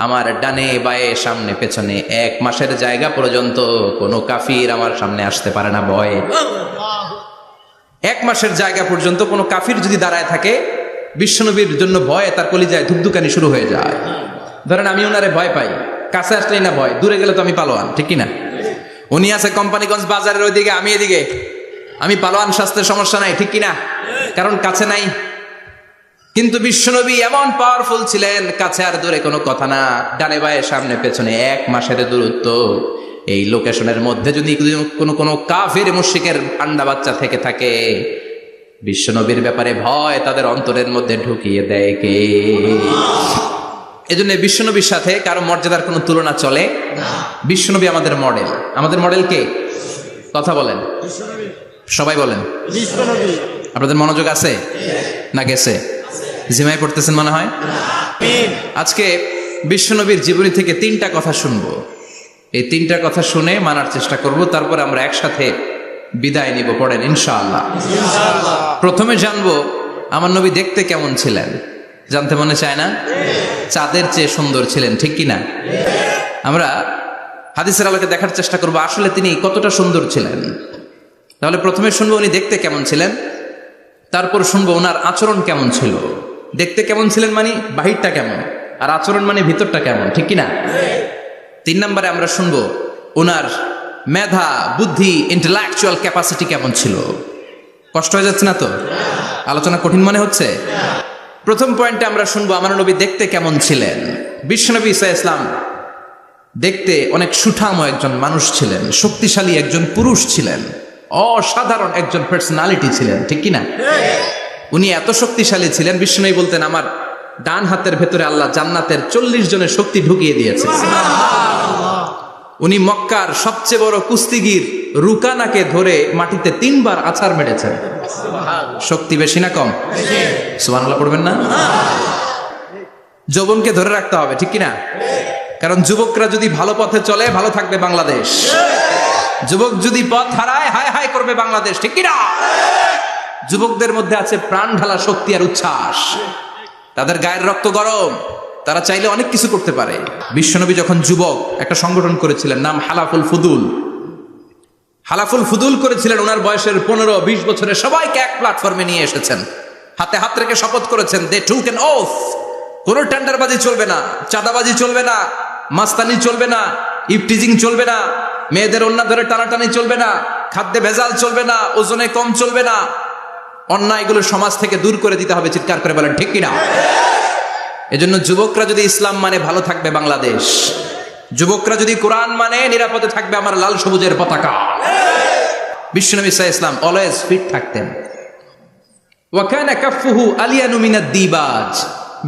আমার ডানে বায়ে সামনে পেছনে 1 মাসের জায়গা পর্যন্ত কোনো কাফির আমার সামনে আসতে পারে না ভয়ে। 1 মাসের জায়গা পর্যন্ত কোনো কাফির যদি দাঁড়ায় থাকে, বিশ্বনবীর জন্য ভয়ে তার কলিজায় ধুকধুকানি শুরু হয়ে যায়। ধরেন আমি ওনারে ভয় পাই, কাছে আসলেই না ভয়, দূরে গেলে তো আমি পালোয়ান, ঠিক কিনা? উনি আছে কোম্পানিগঞ্জ বাজারের ওইদিকে, আমি এদিকে, আমি পালোয়ান, স্বাস্থ্যের সমস্যা নাই, ঠিক কিনা? কারণ কাছে নাই। কিন্তু বিশ্বনবী এমন পাওয়ারফুল ছিলেন, কাছে আর দূরে কোনো কথা না, ডানে বায়ে সামনে পেছনে 1 মাসের দূরত্ব। এই লোকেশনের মধ্যে যদি কোনো কাফির মুশরিকের আন্ডা বাচ্চা থেকে থাকে, বিশ্বনবীর ব্যাপারে ভয় তাদের অন্তরের মধ্যে ঢুকিয়ে দেয় কে? এজন্য বিশ্বনবীর সাথে কারো মর্যাদার কোনো তুলনা চলে না। বিশ্বনবী আমাদের মডেল। আমাদের মডেল কে? কথা বলেন, সবাই বলেন। আপনাদের মনোযোগ আছে না গেছে? জিমায় পড়তেছেন মনে হয়। আজকে বিশ্বনবীর জীবনী থেকে 3টা কথা শুনবো। এই 3টা কথা শুনে মানার চেষ্টা করব, তারপর আমরা একসাথে বিদায় নিব। পড়েন ইনশাআল্লাহ। প্রথমে জানবো আমার নবী দেখতে কেমন ছিলেন। জানতে মনে চায় না? চাঁদের চেয়ে সুন্দর ছিলেন, ঠিক কিনা? আমরা হাদিসের আলোকে দেখার চেষ্টা করব আসলে তিনি কতটা সুন্দর ছিলেন। তাহলে প্রথমে শুনবো উনি দেখতে কেমন ছিলেন, তারপর শুনবো ওনার আচরণ কেমন ছিল। দেখতে কেমন ছিলেন মানে বাহিরটা কেমন, আর আচরণ মানে ভিতরটা কেমন, ঠিক কিনা? 3 নম্বরে আমরা শুনবো ওনার মেধা, বুদ্ধি, ইন্টেলেকচুয়াল ক্যাপাসিটি কেমন ছিল। কষ্ট হয়ে যাচ্ছে না তো? আলোচনা কঠিন মনে হচ্ছে? প্রথম পয়েন্টে আমরা শুনবো আমার নবী দেখতে কেমন ছিলেন। বিশ্বনবী ঈসা ইসলাম দেখতে অনেক সুঠাম একজন মানুষ ছিলেন, শক্তিশালী একজন পুরুষ ছিলেন, অসাধারণ একজন পার্সোনালিটি ছিলেন, ঠিক কিনা? উনি এত শক্তিশালী ছিলেন, বিশ্বনবী বলতেন আমার ডান হাতের ভেতরে আল্লাহ জান্নাতের 40 জনের শক্তি ঢুকিয়ে দিয়েছে। উনি মক্কার সবচেয়ে বড় কুস্তিগির রুকানাকে ধরে মাটিতে 3 বার আছাড় মেরেছেন। শক্তি বেশি না কম? সুবহানাল্লাহ পড়বেন না? যৌবনকে ধরে রাখতে হবে, ঠিক কিনা? কারণ যুবকরা যদি ভালো পথে চলে, ভালো থাকবে বাংলাদেশ। যুবক যদি পথ হারায়, হায় হায় করবে বাংলাদেশ, ঠিক কিনা? যুবকদের মধ্যে আছে প্রাণ ঢালা শক্তি আর উচ্ছ্বাস, তাদের গায়ের রক্ত গরম, তারা চাইলে অনেক কিছু করতে পারে। বিশ্বনবী যখন যুবক একটা সংগঠন করেছিলেন, নাম হালাফুল ফুদুল। হালাফুল ফুদুল করেছিলেন, ওনার বয়সের 15-20 বছরে সবাইকে এক প্ল্যাটফর্মে নিয়ে এসেছেন, হাতে হাত রেখে শপথ করেছেন, দে টুক অ্যান ওথ, কোনো টেন্ডারবাজি চলবে না, চাঁদাবাজি চলবে না, মাস্তানি চলবে না, ইফটিজিং চলবে না, মেয়েদের ওন্না ধরে টানাটানি চলবে না, খাদ্যে ভেজাল চলবে না, ওজনে কম চলবে না, অন্যায়গুলো সমাজ থেকে দূর করে দিতে হবে। চিৎকার করে বলেন ঠিক কিনা? এজন্য যুবকরা যদি ইসলাম মানে ভালো থাকবে বাংলাদেশ, যুবকরা যদি কোরআন মানে নিরাপদে থাকবে আমার লাল সবুজের পতাকা। বিশ্বনবী সাল্লাল্লাহু আলাইহি ওয়াসাল্লাম অলওয়েজ ফিট থাকতেন। ওয়া কানা কাফফুহু আলিয়ানু মিনাদ দিবাজ।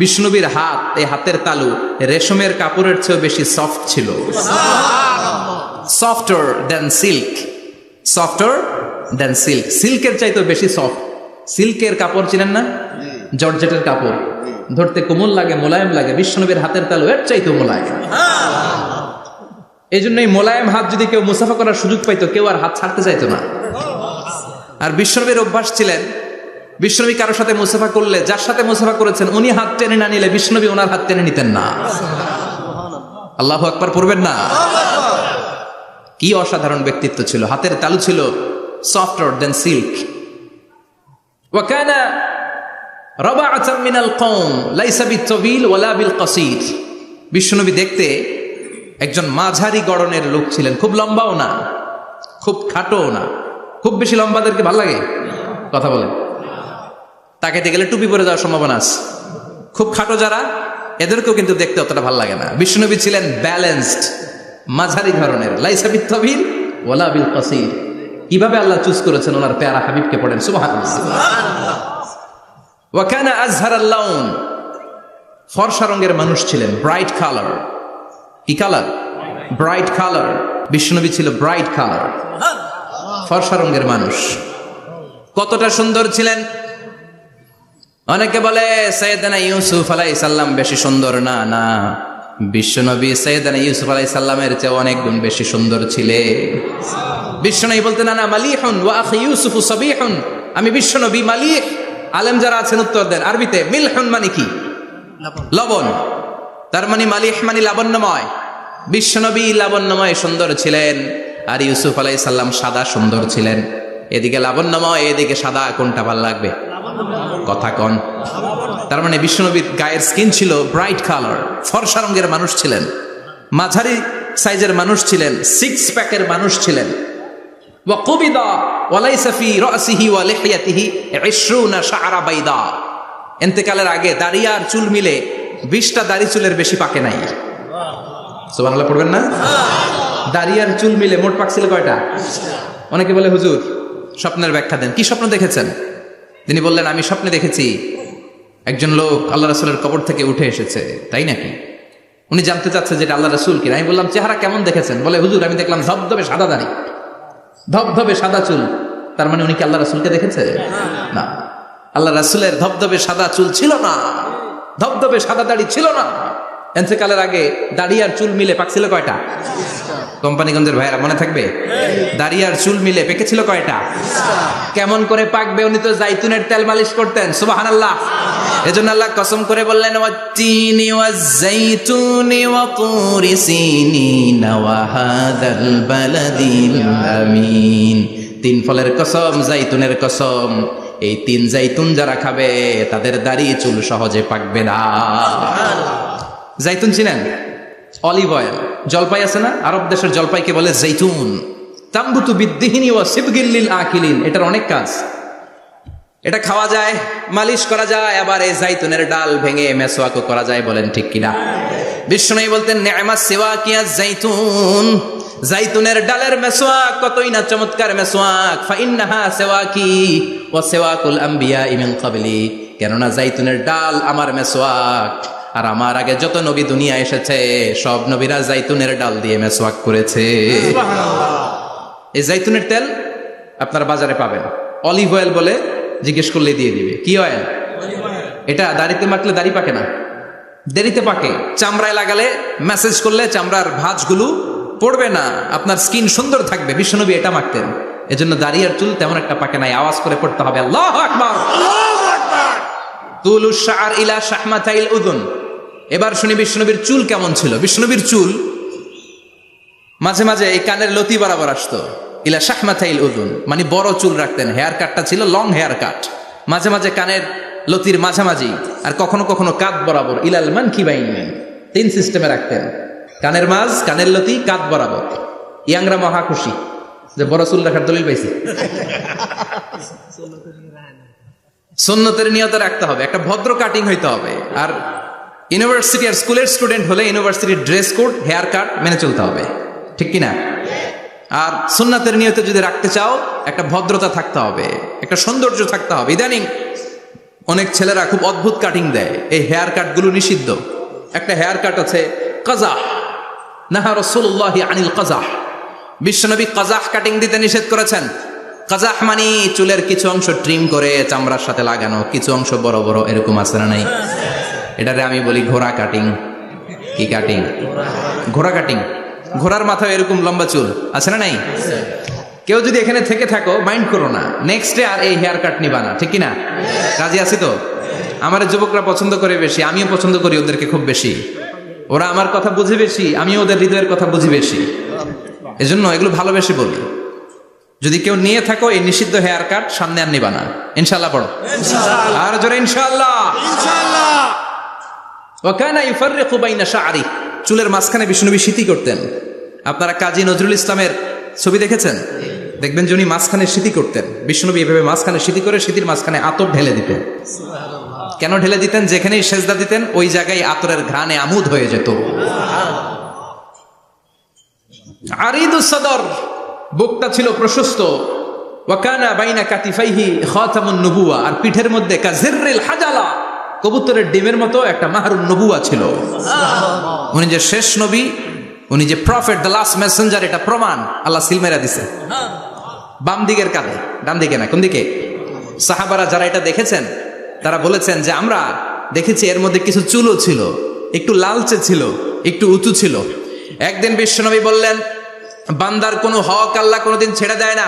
বিষ্ণুবীর হাত, এই হাতের তালু রেশমের কাপড়ের চেয়ে বেশি সফট ছিল। সফটার দেন সিল্ক, সফটার দেন সিল্ক, সিল্কের চাইতে বেশি সফট। সিল্কের কাপড় চিনেন না? জর্জেটের কাপড় ধরতে কোমল লাগে, মোলায়েম লাগে। বিশ্বনবীর হাতের তালু এর চাইতে মোলায়েম। এই জন্য এই মোলায়েম হাত যদি কেউ মুসাফা করার সুযোগ পাইতো, কেউ আর হাত ছাড়তে চাইতো না। আর বিশ্বনবীর অভ্যাস ছিলেন, বিশ্বনবী কারোর সাথে মুসাফা করলে, যার সাথে মুসাফা করেছেন উনি হাত টেনে না নিলে বিশ্বনবী ওনার হাত টেনে নিতেন না। আল্লাহু আকবার পড়বেন না? কি অসাধারণ ব্যক্তিত্ব ছিল। হাতের তালু ছিল সফটার দেন সিল্ক। ওয়া কানা রাবাআতাম মিনাল কওম লাইসা বিত-তাবিল ওয়ালা বিল কাসীর। বিশ্বনবী দেখতে একজন মাঝারি গড়নের লোক ছিলেন, খুব লম্বাও না, খুব খাটোও না। খুব বেশি লম্বাদেরকে ভালো লাগে? কথা বলেন। তাকাইতে গেলে টুপি পরে যাওয়ার সম্ভাবনা আছে। খুব খাটো যারা, এদেরকেও কিন্তু দেখতে অতটা ভালো লাগে না। বিশ্বনবী ছিলেন ব্যালেন্সড, মাঝারি ধরনের। লাইসা বিত-তাবিল ওয়ালা বিল কাসীর। কিভাবে আল্লাহ চুজ করেছেন ওনার প্যারা হাবিবকে, পড়েন সুবহানাল্লাহ। ওয়া কানা আযহারাল লাউন। ফর্সা রঙের মানুষ ছিলেন, ব্রাইট কালার। কি কালার? Bright colour. বিশ্বনবী ছিল ব্রাইট কালার, ফর্সা রঙের মানুষ। কতটা সুন্দর ছিলেন! অনেকে বলে সাইয়েদনা ইউসুফ আলাইহিস সালাম বেশি সুন্দর না। না, বিশ্বনবী সাইয়েদনা ইউসুফ আলাইহিস সালামের চেয়ে অনেক গুণ বেশি সুন্দর ছিলেন। বিশ্বনবী বলতেন, না মালিহুন ওয়া আখি ইউসুফ সাবিহুন। আমি বিশ্বনবী মালিহ। আলেম যারা আছেন উত্তর দেন। আরবিতে মিলহুন মানে কি? লবণ। তার মানে মালিহ মানে লাবণ্যময়। বিশ্বনবী লাবণ্যময় সুন্দর ছিলেন, আর ইউসুফ আলাইহিস সালাম সাদা সুন্দর ছিলেন। এদিকে লাবণ্যময়, এদিকে সাদা, কোনটা ভালো লাগবে? কথা কন। তার মানে বিশ্বনবীর গায়ের স্কিন ছিল ব্রাইট কালার, ফর্সা রঙের মানুষ ছিলেন, মাঝারি সাইজের মানুষ ছিলেন, সিক্স প্যাকের মানুষ ছিলেন। ওয়া কুবিদা ওয়া লাইসা ফি রাসিহি ওয়া লিহিয়াতিহি 20 শাআরা বাইদা। ইন্তেকালের আগে দাড়ি আর চুল মিলে 20টা দাড়ি চুলের বেশি পাকে নাই। সুবহানাল্লাহ পড়বেন না? দাড়ি আর চুল মিলে মোট পাকছিল কয়টা? অনেকে বলে হুজুর স্বপ্নের ব্যাখ্যা দেন, কি স্বপ্ন দেখেছেন? তিনি বললেন, আমি স্বপ্নে দেখেছি একজন লোক আল্লাহ রাসূলের কবর থেকে উঠে এসেছে। তাই নাকি? উনি জানতে চাচ্ছে যে আল্লাহ রাসূল কি। আমি বললাম, চেহারা কেমন দেখেছেন? বলে, হুজুর আমি দেখলাম ধবধবে সাদা দাড়ি, ধবধবে সাদা চুল। তার মানে উনি কি আল্লাহ রাসূলকে দেখেছে? না, আল্লাহ রাসূলের ধবধবে সাদা চুল ছিল না, ধবধবে সাদা দাড়ি ছিল না। ইন্তেকালের আগে দাড়ি আর চুল মিলে পাকছিল কয়টা? কোম্পানিগঞ্জের ভাইয়েরা মনে থাকবে? দাড়ি আর চুল মিলে পেকেছিল কয়টা? কেমন করে পাকবে? উনি তো জাইতুনের তেল মালিশ করতেন। সুবহানাল্লাহ। এজন্য আল্লাহ কসম করে বললেন, ওয়াত-তিনি ওয়াজ-জাইতুনি ওয়া তুরি সিনিন ওয়া হাদাল বালাদিল আমিন। তিন ফলের কসম, জাইতুনের কসম, এই তিন জাইতুন যারা খাবে তাদের দাড়ি চুল সহজে পাকবে না। জাইতুন চিনেন? Olive oil. জলপাই আছে না, আরব দেশের জলপাইকে বলে জাইতুন। তাম্বুতু বিদ্দিহিনি ওয়া সিবগিল লিল আকিলিন। এটার অনেক কাজ। এটা খাওয়া যায়, মালিশ করা যায়, আবার এই জাইতুনের ডাল ভেঙে মেসওয়াকও করা যায়। বলেন ঠিক কিনা? বিশ্বনবী বলতেন, নি'মাস সিওয়াকিয়া জাইতুন। জাইতুনের ডালের মেসওয়াক কতই না চমৎকার মেসওয়াক। ফাইন্নাহা সিওয়াকি ওয়া সিওয়াকুল আম্বিয়া মিন ক্বাবলি। কেননা জাইতুনের ডাল আমার মেসওয়াক, আর আমার আগে যত নবী দুনিয়া এসেছে সব নবীরা জাইতুনের ডাল দিয়ে মেসওয়াক করেছে। এই জাইতুনের তেল আপনারা বাজারে পাবেন। অলিভ অয়েল বলে জিজ্ঞেস করলে দিয়ে দিবে। কি অয়েল? এটা দাড়িতে মাখলে দাড়ি পাকে না, দেরিতে পাকে। চামড়ায় লাগালে ম্যাসেজ করলে চামড়ার ভাঁজগুলো পড়বে না, আপনার স্কিন সুন্দর থাকবে। বিশ্বনবী এটা মাখতেন, এজন্য দাড়ি আর চুল তেমন একটা পাকে নাই। আওয়াজ করে পড়তে হবে আল্লাহু আকবার। তুলুশ শাআর ইলা শাহমাতাইল উযুন। এবার শুনি বিশ্বনবীর চুল কেমন ছিল। বিশ্বনবীর চুল মাঝে মাঝে এই কানের লতি বরাবর আসতো। ইলা শাহমাতাইল উযুন মানে বড় চুল রাখতেন। হেয়ার কাটটা ছিল লং হেয়ার কাট, মাঝে মাঝে কানের লতির মাঝামাঝি, আর কখনো কখনো কাঁধ বরাবর। ইলাল মানকিবাইন, তিন সিস্টেমে রাখতেন। কানের মাঝ, কানের লতি, কাঁধ বরাবর। ইয়াংরা মহা খুশি যে বড় চুল রাখার দলিল পাইছে। সুন্নতের নিয়তে রাখতে হবে, একটা ভদ্র কাটিং হইতে হবে। আর ইউনিভার্সিটি আর স্কুলের স্টুডেন্ট হলে ইউনিভার্সিটির ড্রেস কোড, হেয়ার কাট মেনে চলতে হবে, ঠিক কিনা? আর সুন্নাতের নিয়তে যদি রাখতে চাও একটা ভদ্রতা থাকতে হবে, একটা সৌন্দর্য থাকতে হবে। ইদানিং অনেক ছেলেরা খুব অদ্ভুত কাটিং দেয়, এই হেয়ার কাট গুলো নিষিদ্ধ। একটা হেয়ার কাট আছে কাজাহ, নাহা রাসূলুল্লাহ আনিল কাজাহ। বিশ্বনবী কাজাহ কাটিং দিতে নিষেধ করেছেন। কাজাহ মানে চুলের কিছু অংশ ট্রিম করে চামড়ার সাথে লাগানো, কিছু অংশ বড় বড়, এরকম আছে না নাই? এটারে আমি বলি ঘোড়া কাটিং। কি কাটিং? ঘোড়া কাটিং। ঘোড়ার মাথায় এরকম লম্বা চুল আছে না নাই? কেউ যদি এখানে থেকে থাকো মাইন্ড করো না, নেক্সট ডে আর এই হেয়ার কাট নিবা না, ঠিক কিনা? রাজি আছি তো? আমার যুবকরা পছন্দ করে বেশি, আমিও পছন্দ করি ওদেরকে খুব বেশি। ওরা আমার কথা বুঝে বেশি, আমিও ওদের হৃদয়ের কথা বুঝি বেশি, এজন্য এগুলো ভালোবেসে বলি। যদি কেউ নিয়ে থাকো এই নিষিদ্ধ হেয়ার কাট, সামনে আর নিবা না। ইনশাআল্লাহ পড়ো, আর জোরে ইনশাআল্লাহ। ওয়া কানা ইউফাররিকু বাইনা শা'রি। চুলের মাঝখানে বিষ্ণুনবী সিঁথি করতেন। আপনারা কাজী নজরুল ইসলামের ছবি দেখেছেন? দেখবেন যে উনি মাঝখানে সিঁথি করতেন। বিষ্ণুনবী এভাবে মাঝখানে সিঁথি করে সিঁথির মাঝখানে আতর ঢেলে দিতেন। কেন ঢেলে দিতেন? যেখানেই সেজদা দিতেন ওই জায়গায় আতরের ঘ্রাণে আমোদ হয়ে যেত। আরিদুস সাদর, বুকটা ছিল প্রশস্ত। ওয়া কানা বাইনা কাতিফাইহি খাতামুন নবুওয়া, আর পিঠের মধ্যে কাজিররিল হাজালা, কবুতরের ডিমের মতো একটা মাহরুন নবুওয়া ছিল। উনি যে শেষ নবী, উনি যে প্রফেট, দ্য লাস্ট মেসেঞ্জার, এটা প্রমাণ আল্লাহ সিল মেরা দিছে। বাম দিকের কাঁধে, ডান দিকে না। কোন দিকে? সাহাবারা যারা এটা দেখেছেন তারা বলেছেন যে আমরা দেখেছি এর মধ্যে কিছু চুলও ছিল, একটু লালচে ছিল, একটু উঁচু ছিল। একদিন বিশ্বনবী বললেন, বান্দার কোনো হক আল্লাহ কোনোদিন ছেড়ে দেয় না।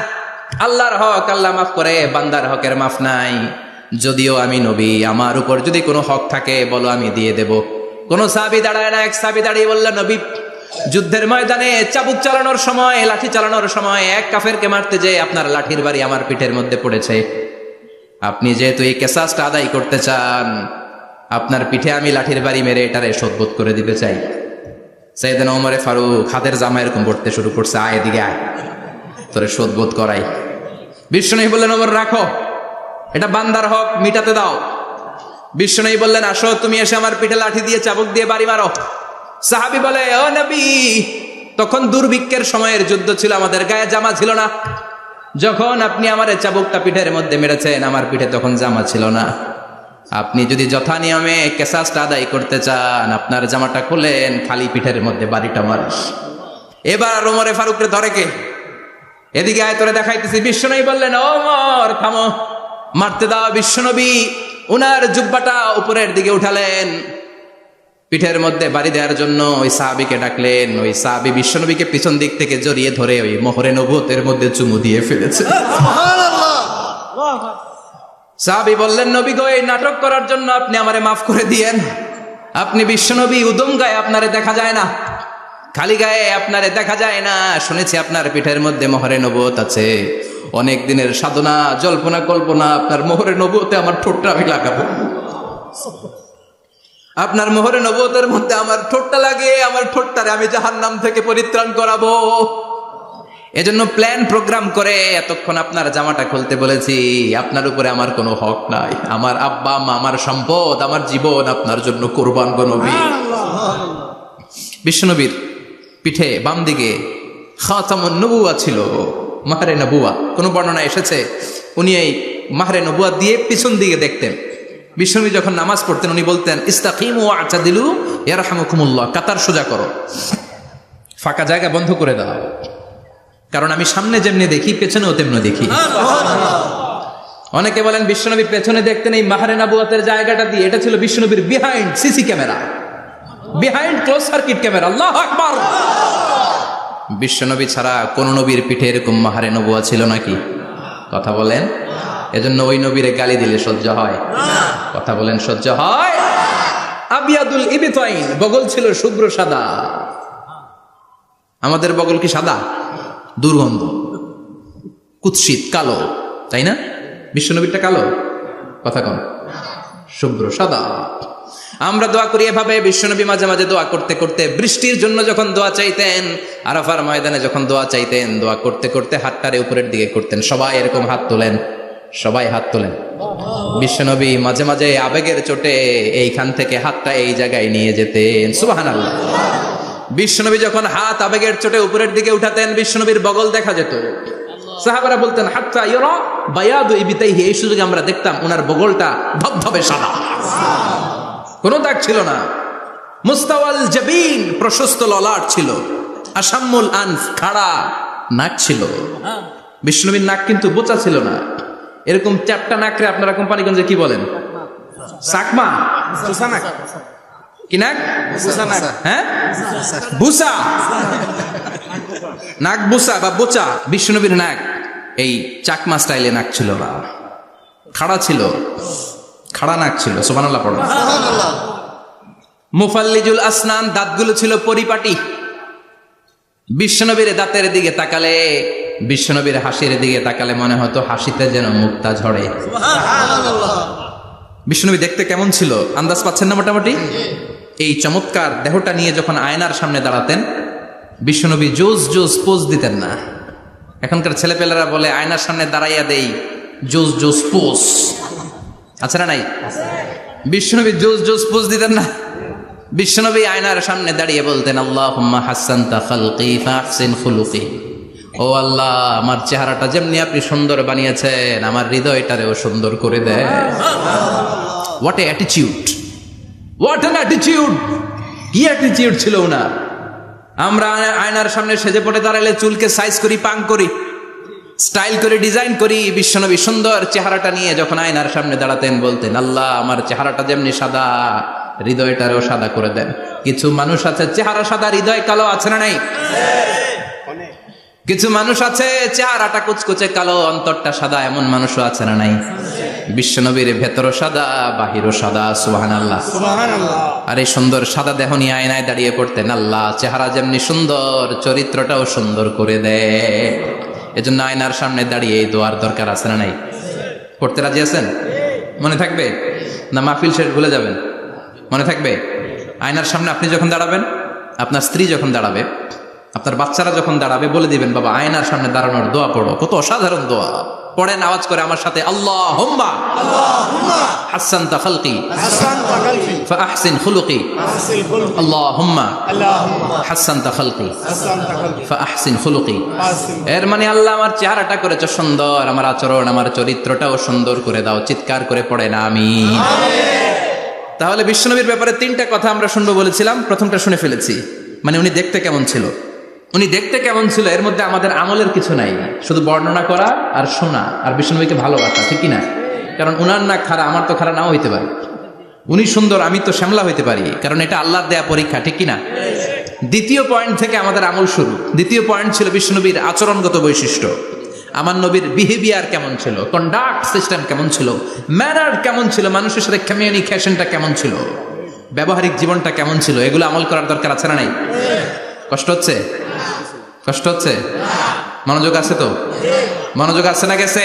আল্লাহর হক আল্লাহ মাফ করে, বান্দার হকের মাফ নাই। যদিও আমি নবী, আমার উপর যদি কোনো হক থাকে বলো, আমি দিয়ে দেব। কোন সাহাবী দাঁড়ায় না, এক সাহাবী দাঁড়িয়ে বললেন, নবী যুদ্ধের ময়দানে চাবুক চালানোর সময়, লাঠি চালানোর সময় এক কাফেরকে মারতে যেয়ে আপনার লাঠির বাড়ি আমার পিঠের মধ্যে পড়েছে। আপনি যেহেতু এই কেসাসটা আদায় করতে চান, আপনার পিঠে আমি লাঠির বাড়ি মেরে এটারে শোধবোধ করে দিতে চাই। সাইয়েদনা ওমরে ফারুক হাতের জামা এরকম পড়তে শুরু করছে, আয় এদিকে আয়, তোরে শোধবোধ করাই। বিশ্বনবী বললেন, ওমর রাখো, এটা বান্দার হক, মিটাতে দাও। বিশ্বনবী বললেন, আসো তুমি এসে আমার পিঠে লাঠি দিয়ে চাবুক দিয়ে বাড়ি মারো। সাহাবী বলে, ও নবী, তখন দুর্ভিক্ষের সময়ের যুদ্ধ ছিল, আমাদের গায়ে জামা ছিল না। যখন আপনি আমার চাবুকটা পিঠের মধ্যে মেরেছেন, আমার পিঠে তখন জামা ছিল না। আপনি যদি যথা নিয়মে কেসাসটা আদায় করতে চান, আপনার জামাটা খুলেন, খালি পিঠের মধ্যে বাড়িটা মারিস। এবার ওমরে ফারুকরে ধরে কে? এদিকে আয়, তোরে দেখাইতেছি। বিশ্বনবী বললেন, ওমর থামো, মারতে দাও। বিশ্বনবী উনার জুব্বাটা উপরের দিকে উঠালেন, পিঠের মধ্যে বাড়ি দেওয়ার জন্য ওই সাহাবীকে ডাকলেন। ওই সাহাবী বিশ্বনবীকে পিছন দিক থেকে জড়িয়ে ধরে ওই মোহরে নবুয়তের মধ্যে চুমু দিয়ে ফেলেছে। সাহাবী বললেন, নবী গো, এই নাটক করার জন্য আপনি আমারে মাফ করে দিয়েন। আপনি বিশ্বনবী, উদম গায়ে আপনারে দেখা যায় না, খালি গায়ে আপনারে দেখা যায় না। শুনেছি আপনার পিঠের মধ্যে মোহরে নবুয়ত আছে, অনেক দিনের সাধনা, জল্পনা কল্পনা, আপনার মোহরে নবুয়তে আমার ঠোঁটটা আমি লাগাবো। আপনার মোহরে নবুয়তের মধ্যে আমার ঠোঁটটা লাগে, আমার ঠোঁটটারে আমি জাহান্নাম থেকে পরিত্রাণ করাবো। এজন্য প্ল্যান প্রোগ্রাম করে এতক্ষণ আপনার জামাটা খুলতে বলেছি। আপনার উপরে আমার কোনো হক নাই, আমার আব্বা মা, আমার সম্পদ, আমার জীবন আপনার জন্য কোরবান গো নবী। বিশ্বনবীর পিঠে বাম দিকে খাতামুন নবুওয়া ছিল, মাহরে নবুওয়া। কোন বর্ণনা এসেছে উনি এই মাহরে নবুওয়া দিয়ে পিছন দিকে দেখতেন। বিশ্বনবী যখন নামাজ পড়তেন উনি বলতেন, ইস্তাকিমু ওয়া'তাদিলু ইয়ারহামুকুমুল্লাহ, কাতার সোজা করো, ফাঁকা জায়গা বন্ধ করে দাও, কারণ আমি সামনে যেমনি দেখি পেছনেও তেমনি দেখি। অনেকে বলেন বিশ্বনবী পেছনে দেখতেন এই মাহরে নবুওয়াতের জায়গাটা দিয়ে, এটা ছিল বিশ্বনবীর behind CC camera, behind close circuit camera. আল্লাহু আকবার। বিশ্বনবী ছাড়া কোন নবীর পিঠে এরকম মাহরে নবুওয়া ছিল নাকি? কথা বলেন। এজন্য ওই নবীরে গালি দিলে সহ্য হয়? কথা বলেন, সহ্য হয়? আবিয়াদুল ইবতাইন, বগল ছিল শুভ্র সাদা। আমাদের বগল কি সাদা? দুর্গন্ধ, কুৎসিত, কালো, তাই না? বিশ্বনবীরটা কালো? কথা কন, শুভ্র সাদা। আমরা দোয়া করি এভাবে। বিশ্বনবী মাঝে মাঝে দোয়া করতে করতে, বৃষ্টির জন্য যখন দোয়া চাইতেন, আরাফার ময়দানে যখন দোয়া চাইতেন, দোয়া করতে করতে হাতটারে উপরের দিকে করতেন। সবাই এরকম হাত তোলেন, সবাই হাত তোলেন। বিশ্বনবী মাঝে মাঝে আবেগের চোটে এইখান থেকে হাতটা এই জায়গায় নিয়ে যেতেন। সুবহানাল্লাহ। বিশ্বনবী যখন হাত আবেগের চোটে উপরের দিকে উঠাতেন, বিশ্বনবীর বগল দেখা যেত। সাহাবারা বলতেন, হাত্তা ইয়ারা বায়াদু ইবতাইহি, এই সুযোগে আমরা দেখতাম ওনার বগলটা ধবধবে সাদা, কোনো দাগ ছিল না। মুস্তাওয়াল জাবিন, প্রশস্ত ললাট ছিল। আসাম্মুল আনফ, খাড়া নাক ছিল। বিশ্বনবীর নাক কিন্তু বোচা ছিল না, এরকম চারটা নাকরে আপনারা কোম্পানিগঞ্জে কি বলেন? চাকমা, কি নাক? হ্যাঁ, বুসা, নাক বুসা বা বোচা। বিশ্বনবীর নাক এই চাকমা স্টাইলে নাক ছিল না, খাড়া ছিল, খাড়া নাক ছিল। সুবহানাল্লাহ পড়ো। মুফাল্লিজুল আসনান, দাঁতগুলো ছিল পরিপাটি। বিশ্বনবীর দাঁতের দিকে তাকালে, বিশ্বনবীর হাসির দিকে তাকালে মনে হতো হাসিতে যেন মুক্তা ঝরে। বিশ্বনবী দেখতে কেমন ছিল আন্দাজ পাচ্ছেন না মোটামুটি? এই চমৎকার দেহটা নিয়ে যখন আয়নার সামনে দাঁড়াতেন, বিশ্বনবী জোস জোস পোজ দিতেন না। এখনকার ছেলেপেলেরা বলে আয়নার সামনে দাঁড়াইয়া দেই জোস জোস পোজ, আছে না নাই? বিশ্বনবী জোস জোস পোজ দিতেন না। বিশ্বনবী আয়নার সামনে দাঁড়িয়ে বলতেন, আল্লাহুম্মা হাসানতা খালকি ফাহসিন খুলুকি, ও আল্লাহ, আমার চেহারাটা যেমনি আপনি সুন্দর বানিয়েছেন, আমার হৃদয়টারেও সুন্দর করে দেন। What a attitude, what an attitude! কি অ্যাটিটিউড ছিল ওনার! আমরা আয়নার সামনে সেজে পড়ে দাঁড়ালে চুলকে সাইজ করি, পাং করি, স্টাইল করে ডিজাইন করি। বিশ্বনবী সুন্দর চেহারাটা নিয়ে যখন আয়নার সামনে দাঁড়াতেন বলতেন, আল্লাহ, আমার চেহারাটা যেমনি সাদা, হৃদয়টারেও সাদা করে দেন। কিছু মানুষ আছে চেহারা সাদা, হৃদয় কালো, আছে না নাই? কিছু মানুষ আছে চেহারাটা কুচকুচে কালো, অন্তরটা সাদা, এমন মানুষও আছে না নাই? বিশ্বনবীর ভেতরও সাদা বাহিরও সাদা, সুবহানাল্লাহ। আর এই সুন্দর সাদা দেহ নিয়ে আয়নায় দাঁড়িয়ে পড়তেন, আল্লাহ চেহারা যেমনি সুন্দর চরিত্রটাও সুন্দর করে দেয়। এজন্য আয়নার সামনে দাঁড়িয়ে এই দোয়ার দরকার আছে না নাই? পড়তে রাজি আছেন? মনে থাকবে না মাহফিল শেষ ভুলে যাবেন? মনে থাকবে? আয়নার সামনে আপনি যখন দাঁড়াবেন, আপনার স্ত্রী যখন দাঁড়াবে, আপনার বাচ্চারা যখন দাঁড়াবে, বলে দিবেন বাবা আয়নার সামনে দাঁড়ানোর দোয়া পড়ো। কত অসাধারণ দোয়া! পড়েন আওয়াজ করে আমার সাথে, আল্লাহুম্মা হাসানতা খালকি ফাআহসিন খুলুকি, আল্লাহুম্মা হাসানতা খালকি ফাআহসিন খুলুকি। এর মানে আল্লাহ আমার চেহারাটা করেছো সুন্দর, আমার আচরণ আমার চরিত্রটাও সুন্দর করে দাও। চিৎকার করে পড়েন আমিন। তাহলে বিশ্বনবীর ব্যাপারে 3টা কথা আমরা শুনবো বলেছিলাম, প্রথমটা শুনে ফেলেছি। মানে উনি দেখতে কেমন ছিল, উনি দেখতে কেমন ছিল, এর মধ্যে আমাদের আমলের কিছু নাই, শুধু বর্ণনা করা আর শোনা আর বিশ্বনবীকে ভালোবাসা, ঠিক কিনা? কারণ উনার না খারা, আমার তো খারা নাও হইতে পারে। উনি সুন্দর, আমি তো শ্যামলা হইতে পারি, কারণ এটা আল্লাহর দেয়া পরীক্ষা, ঠিক কিনা? দ্বিতীয় পয়েন্ট থেকে আমাদের আমল শুরু। দ্বিতীয় পয়েন্ট ছিল বিশ্বনবীর আচরণগত বৈশিষ্ট্য। আমার নবীর বিহেভিয়ার কেমন ছিল, কন্ডাক্ট সিস্টেম কেমন ছিল, ম্যানার কেমন ছিল, মানুষের সাথে কমিউনিকেশনটা কেমন ছিল, ব্যবহারিক জীবনটা কেমন ছিল, এগুলো আমল করার দরকার আছে না নাই? কষ্ট হচ্ছে? কষ্ট হচ্ছে? মনোযোগ আছে তো? মনোযোগ আছে না গেছে?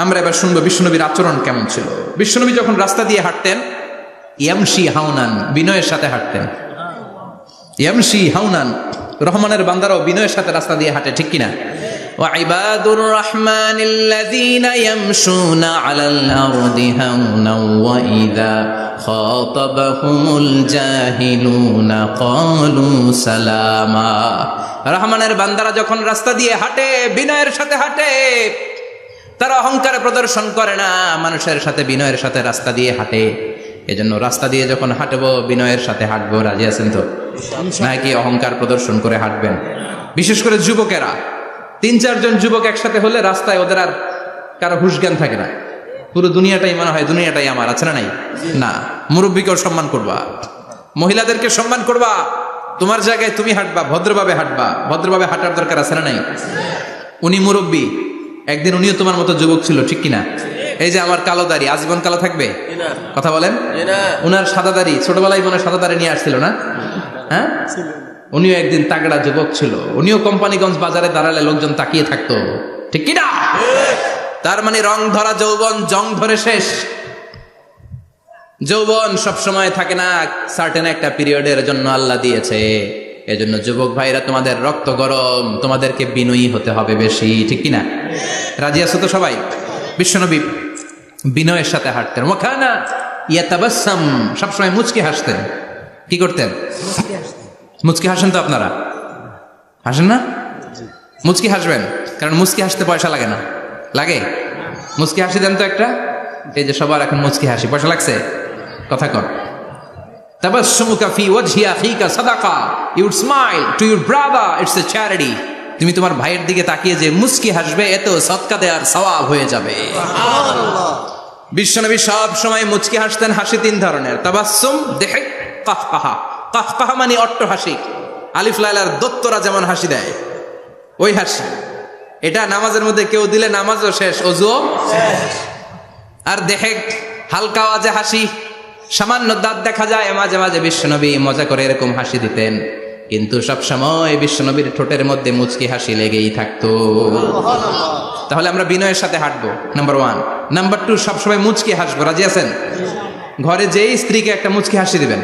আমরা এবার শুনবো বিশ্বনবীর আচরণ কেমন ছিল। বিশ্বনবী যখন রাস্তা দিয়ে হাঁটতেন, ইয়ামশি হাউনান, বিনয়ের সাথে হাঁটতেন। ইয়ামশি হাউনান, রহমানের বান্দারাও বিনয়ের সাথে রাস্তা দিয়ে হাঁটে, ঠিক কিনা? وعباد الرحمن الذين يمشون على الأرض هونا وإذا خاطبهم الجاهلون قالوا سلاما। রহমানের বান্দারা যখন রাস্তা দিয়ে হাঁটে, বিনয়ের সাথে হাঁটে, তারা অহংকার প্রদর্শন করে না, মানুষের সাথে বিনয়ের সাথে রাস্তা দিয়ে হাঁটে। এজন্য রাস্তা দিয়ে যখন হাঁটবো বিনয়ের সাথে হাঁটবো। রাজি আছেন তো? নাকি অহংকার প্রদর্শন করে হাঁটবেন? বিশেষ করে যুবকেরা, 3-4 জন যুবক একসাথে হলে রাস্তায় ওদের আর কারো হুঁশ জ্ঞান থাকে না, পুরো দুনিয়াটাই মনে হয় দুনিয়াটাই আমার, আছে না নাই? না, মুরব্বীকেও সম্মান করবা, মহিলাদেরকে সম্মান করবা, তোমার জায়গায় তুমি হাঁটবা, ভদ্রভাবে হাঁটবা। ভদ্রভাবে হাঁটার দরকার আছে না নাই? উনি মুরব্বী, একদিন উনিও তোমার মতো যুবক ছিল, ঠিক কিনা? এই যে আমার কালো দাড়ি, আজীবন কালো থাকবে? কথা বলেন। উনার সাদা দাড়ি, ছোটবেলায় মনে সাদা দাড়ি নিয়ে আসছিল না? হ্যাঁ, উনিও একদিন তাগড়া যুবক ছিল। উনিও কোম্পানিগঞ্জ বাজারে দাঁড়ালে লোকজন তাকিয়ে থাকতো, ঠিক কিনা? তার মানে রং ধরা যৌবন জং ধরে শেষ। যৌবন সব সময় থাকে না, সার্টেন একটা পিরিয়ডের জন্য আল্লাহ দিয়েছে। এজন্য যুবক ভাইরা, তোমাদের রক্ত গরম, তোমাদেরকে বিনয়ী হতে হবে বেশি, ঠিক কিনা? রাজি আছো তো সবাই? বিশ্বনবী বিনয়ের সাথে হাঁটতেন। ওয়াকানা ইয়াতাবাসসাম, সবসময় মুচকি হাসতেন। কি করতেন? মুচকি হাসেন তো আপনারা? হাসেন না? মুচকি হাসবেন, কারণ মুচকি হাসতে পয়সা লাগে না। লাগে? মুচকি হাসি দেন তো একটা। এই যে সবার এখন মুচকি হাসি, পয়সা লাগছে? কথা কর। তাবাসসুমুকা ফি ওয়াজহি আখিকা সাদাকা, you would smile to your brother, it's a charity. তুমি তোমার ভাইয়ের দিকে তাকিয়ে যে মুচকি হাসবে, এতেও সদকা দেওয়ার সওয়াব হয়ে যাবে। সুবহানাল্লাহ। বিশ্বনবী সব সময় মুচকি হাসতেন। হাসি 3 ধরনের, তাবাসসুম, দিহক, কাহকাহা। কাহকাহা মানে অট্ট হাসি, আলিফ লাইলার দত্তরা যেমন হাসি দেয়, ওই হাসি। এটা নামাজের মধ্যে কেউ দিলে নামাজও শেষ, ওযুও শেষ। আর দেহেক, হালকা আওয়াজে হাসি, সামান্য দাঁত দেখা যায় মাঝে মাঝে। বিশ্বনবী মজা করে এরকম হাসি দিতেন, কিন্তু সব সময় বিশ্বনবীর ঠোঁটের মধ্যে মুচকি হাসি লেগেই থাকতো। তাহলে আমরা বিনয়ের সাথে হাঁটবো, নাম্বার 1। নাম্বার 2, সবসময় মুচকি হাসবো। রাজি আছেন? ঘরে যেই স্ত্রীকে একটা মুচকি হাসি দিবেন,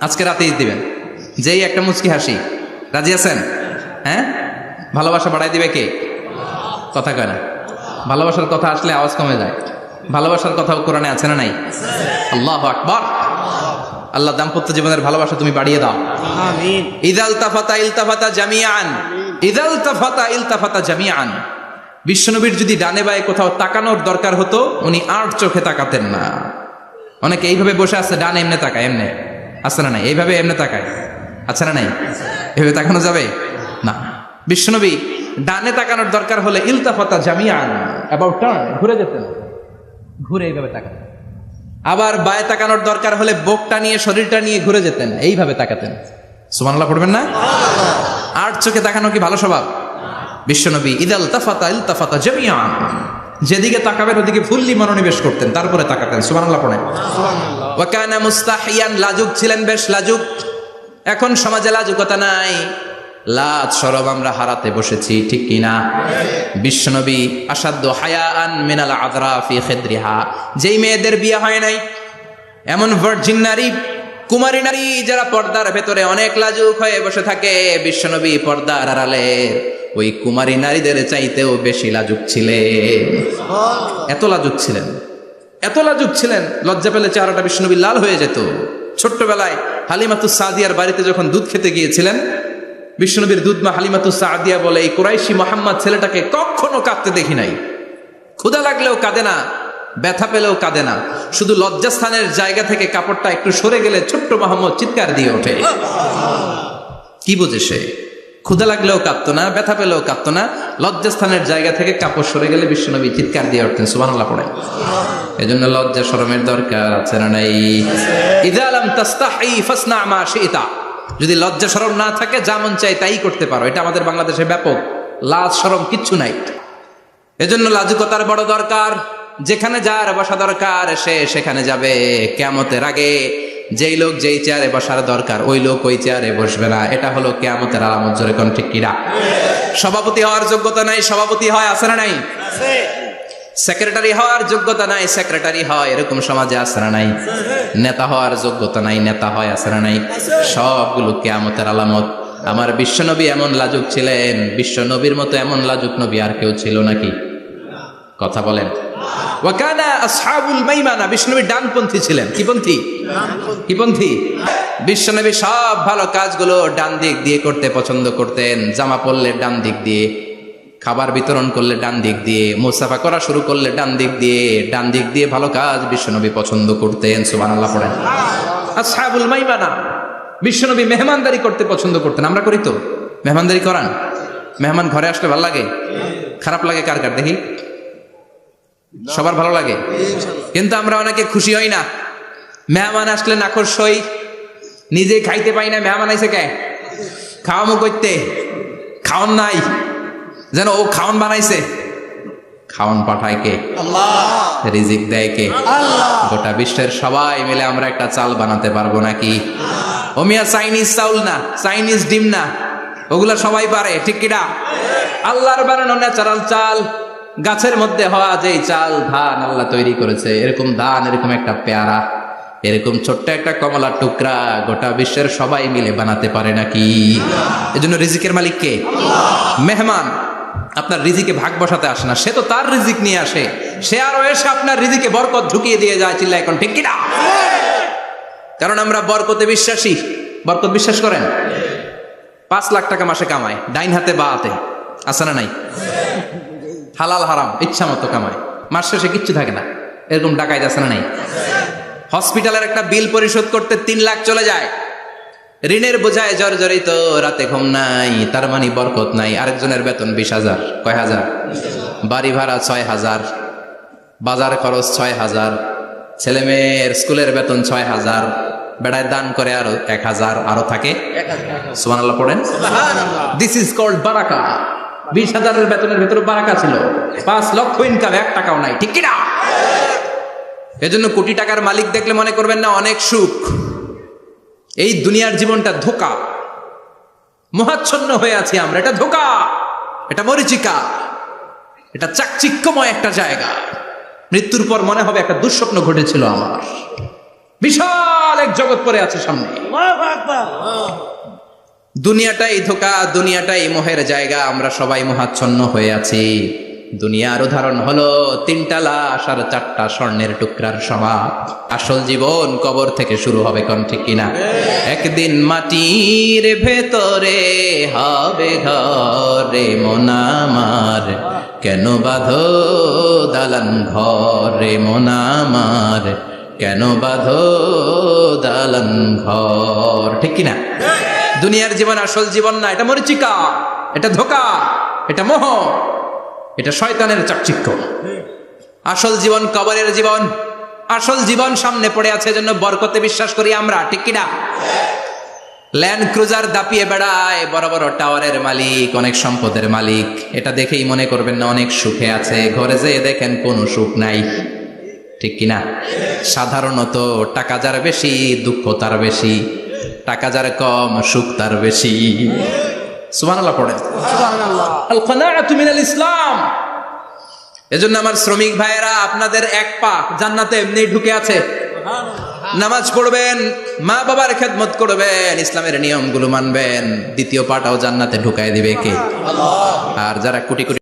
আজকে রাতেই দিবেন, যেই একটা মুচকি হাসি। রাজি আছেন? হ্যাঁ, ভালোবাসা বাড়াই দিবে কে? কথা কয় না। ভালোবাসার কথা আসলে আওয়াজ কমে যায়। ভালোবাসার কথা কোরআনে আছে না নাই? আল্লাহু আকবার। আল্লাহ দাম্পত্য জীবনের ভালোবাসা তুমি বাড়িয়ে দাও, আমিন। ইদাল তাফাতা ইলতাফাতা জামিআন, ইদাল তাফাতা ইলতাফাতা জামিআন। বিশ্বনবীর যদি ডানে বায়ে কোথাও তাকানোর দরকার হতো, উনি আর চোখে তাকাতেন না। অনেকে এইভাবে বসে আছে, ডানে এমনে তাকায়, এমনে আছে না নাই? এইভাবে এমনে তাকায়, আছে না নাই? এইভাবে তাকানো যাবে না। বিশ্বনবী ডানে তাকানোর দরকার হলে ইলতাফাতা জামিআন, অ্যাবাউট টার্ন, ঘুরে যেতেন, ঘুরে এইভাবে তাকাতেন। আবার বায়ে তাকানোর দরকার হলে বুকটা নিয়ে, শরীরটা নিয়ে ঘুরে যেতেন, এইভাবে তাকাতেন। সুবহানাল্লাহ পড়বেন না? আর চোখে তাকানো কি ভালো স্বভাব? বিশ্বনবী ইদাল তাফাতা ইলতাফাতা জামিআন, যেদিকে তাকাবেন ওদিকে ফুললি মনোনিবেশ করতেন, তারপরে তাকাতেন। সুবহানাল্লাহ পড়েন। ওয়া কানা মুস্তাহিয়ান, লাজুক ছিলেন, বেশ লাজুক। এখন সমাজে লাজুকতা নাই, লাজ শরম আমরা হারাতে বসেছি, ঠিক কিনা? বিশ্বনবী আসাদ্দু হায়াআন মিনাল আযরা ফি খিদরিহা, যেই মেয়েদের বিয়ে হয় নাই, এমন ভার্জিন নারী, কুমারী নারী যারা পর্দার ভেতরে অনেক লাজুক হয়ে বসে থাকে, বিশ্বনবী পর্দার আড়ালে ওই কুমারী নারীদের চাইতেও বেশি লাজুক ছিলেন। এত লাজুক ছিলেন, এত লাজুক ছিলেন, লজ্জা পেলে চেহারাটা বিশ্বনবী লাল হয়ে যেত। ছোট্টবেলায় হালিমাতুস সাদিয়ার বাড়িতে যখন দুধ খেতে গিয়েছিলেন, বিশ্বনবীর দুধমা হালিমাতুস সাদিয়া বলে, এই কুরাইশি মোহাম্মদ ছেলেটাকে কখনো কাঁদতে দেখি নাই। ক্ষুধা লাগলেও কাঁদে না, ব্যথা পেলেও কাঁদে না, শুধু লজ্জাস্থানের জায়গা থেকে কাপড়টা একটু সরে গেলে ছোট্ট মোহাম্মদ চিৎকার দিয়ে ওঠে। কি বোঝে সে? ক্ষুধা লাগলেও কাঁদতো না, ব্যথা পেলেও কাঁদতো না, লজ্জাস্থানের জায়গা থেকে কাপড় সরে গেলে বিশ্বনবী চিৎকার দিয়ে উঠতেন। সুবহানাল্লাহ পড়ে। এজন্য লজ্জা শরমের দরকার আছে না নাই? ইযা লাম তাস্তাহি ফাসনা মা শিতা, যদি লজ্জা শরম না থাকে যা মন চাই তাই করতে পারো। এটা আমাদের বাংলাদেশে ব্যাপক, লাজ শরম কিচ্ছু নাই। এজন্য লাজুকতার বড় দরকার। যেখানে যার বসা দরকার সে সেখানে যাবে। কিয়ামতের আগে যেই লোক যেই চেয়ারে বসার দরকার ওই লোক ওই চেয়ারে বসবে না। এটা হলো কিয়ামতের আলামত। জোরে কোন ঠিক কিনা? সভাপতি হওয়ার যোগ্যতা নাই, সভাপতি হয়, আছে না নাই? সেক্রেটারি হওয়ার যোগ্যতা নাই, সেক্রেটারি হয়, এরকম সমাজে আছে না নাই? নেতা হওয়ার যোগ্যতা নাই, নেতা হয়, আছে না নাই? সবগুলো কিয়ামতের আলামত। আমার বিশ্বনবী এমন লাজুক ছিলেন, বিশ্বনবীর মতো এমন লাজুক নবী আর কেউ ছিল নাকি? কথা বলেন। ওয়া কানা আসহাবুল মাইমানা, বিশ্বনবী ডানপন্থী ছিলেন। কি পন্থী? কি পন্থী? বিশ্বনবী সব ভালো কাজগুলো ডান দিক দিয়ে করতে পছন্দ করতেন। জামা পরলে ডান দিক দিয়ে, খাবার বিতরণ করলে ডান দিক দিয়ে, মুসাফা করা শুরু করলে ডান দিক দিয়ে, ডান দিক দিয়ে ভালো কাজ বিশ্বনবী পছন্দ করতেন। সুবহানাল্লাহ পড়েন। আসহাবুল মাইমানা, বিশ্বনবী মেহমানদারি করতে পছন্দ করতেন। আমরা করি তো? মেহমানদারি করান? মেহমান ঘরে আসলে ভালো লাগে? খারাপ লাগে কার কার দেখি? সবার ভালো লাগে, কিন্তু আমরা অনেকে খুশি হই না। মেহমান আসলে নাখোশ হই, নিজে খাইতে পাই না। মেহমান আইছে কে? খাওয়ামো করতে, খাওয়ান নাই, যেন ও খাওয়ান বানাইছে। খাওয়ান পাঠায় কে? আল্লাহ। রিজিক দেয় কে? আল্লাহ। গোটা বিশ্বের সবাই মিলে আমরা একটা চাল বানাতে পারবো নাকি? ও মিয়া চাইনিজ চাউল না, চাইনিজ ডিম না, ওগুলা সবাই পারে, ঠিক কিনা? আল্লাহর বানানো ন্যাচারাল চাল, গাছের মধ্যে হওয়া যেই চাল, ধান আল্লাহ তৈরি করেছে, এরকম ধান, এরকম একটা পেয়ারা, এরকম ছোট্ট একটা কমলার টুকরা গোটা বিশ্বের সবাই মিলে বানাতে পারে নাকি? এজন্য রিজিকের মালিক কে? মেহমান আপনার রিজিকে ভাগ বসাতে আসে না, সে তো তার রিজিক নিয়ে আসে, সে আরো এসে আপনার রিজিকে বরকত ঢুকিয়ে দিয়ে যায়। চিল্লা এখন ঠিক কিনা? কারণ আমরা বরকতে বিশ্বাসী। বরকত বিশ্বাস করেন? 5 লাখ টাকা মাসে কামায়, ডাইন হাতে বা হাতে, আছে না নাই? হালাল হারাম ইচ্ছা মতো কামায়, মাস শেষে কিচ্ছু থাকে না, এরকম ডাকাইত আছে না নাই? হসপিটালের একটা বিল পরিশোধ করতে 3 লাখ চলে যায়, ঋণের বোঝায় জর্জরিত, রাতে ঘুম নাই, তার মানে বরকত নাই। আরেকজনের বেতন 20,000, কয় হাজার? বাড়ি ভাড়া 6,000, বাজার খরচ 6,000, ছেলে মেয়ের স্কুলের বেতন 6,000, বেড়ায় দান করে আরো 1,000, আরো থাকে। সুবহানাল্লাহ পড়েন। দিস ইজ কল্ড বারাকা। 20,000 বেতনের ভেতরে বারাকা ছিল। 5 লক্ষ ইনকাম, 1 টাকাও নাই, ঠিক কিনা? এজন্য কোটি টাকার মালিক দেখলে মনে করবেন না অনেক সুখ। এই দুনিয়ার জীবনটা ধোঁকা, মোহাচ্ছন্ন হয়ে আছি আমরা। এটা ধোঁকা, এটা মরিচিকা, এটা চাকচিক্যময় একটা জায়গা। মৃত্যুর পর মনে হবে একটা দুঃস্বপ্ন ঘটেছিল আমার, বিশাল এক জগৎ পড়ে আছে সামনে। দুনিয়াটাই ধোঁকা, দুনিয়াটাই মোহের জায়গা। আমরা সবাই মোহাচ্ছন্ন হয়ে আছি। দুনিয়ার উদাহরণ হলো 3টা লাশ আর 4টা স্বর্ণের টুকরার সমাপ। আসল জীবন কবর থেকে শুরু হবে, কোন ঠিক কিনা? একদিন মাটির ভেতরে হবে ঘরে মন আমার, কেন বাঁধো দালান ঘরে মন আমার, কেন বাঁধো দালান ঘর, ঠিক কিনা? দুনিয়ার জীবন আসল জীবন না, এটা মরিচিকা, এটা ধোঁকা, এটা মোহ, এটা শয়তানের চাকচিক্য। আসল জীবন কবরের জীবন। আসল জীবন সামনে পড়ে আছে, জন্য বরকতে বিশ্বাস করি আমরা, ঠিক কিনা? ল্যান্ড ক্রুজার দাপিয়ে বেড়ায়, বড় বড় টাওয়ারের মালিক, অনেক সম্পদের মালিক। এটা দেখেই মনে করবেন না অনেক সুখে আছে, ঘরে যেয়ে দেখেন কোনো সুখ নাই। ঠিক কিনা? সাধারণত টাকা যার বেশি দুঃখ তার বেশি, টাকা যার কম সুখ তার বেশি। সুবহানাল্লাহ পড়েন। আল কানাআতু মিনাল ইসলাম। এজন্য আমার শ্রমিক ভাইয়েরা, আপনাদের এক পা জান্নাতে এমনি ঢুকে আছে। নামাজ পড়বেন, মা বাবার খেদমত করবেন, ইসলামের নিয়মগুলো মানবেন, দ্বিতীয় পাটাও জান্নাতে ঢুকায় দিবে কে? আর যারা কোটি কোটি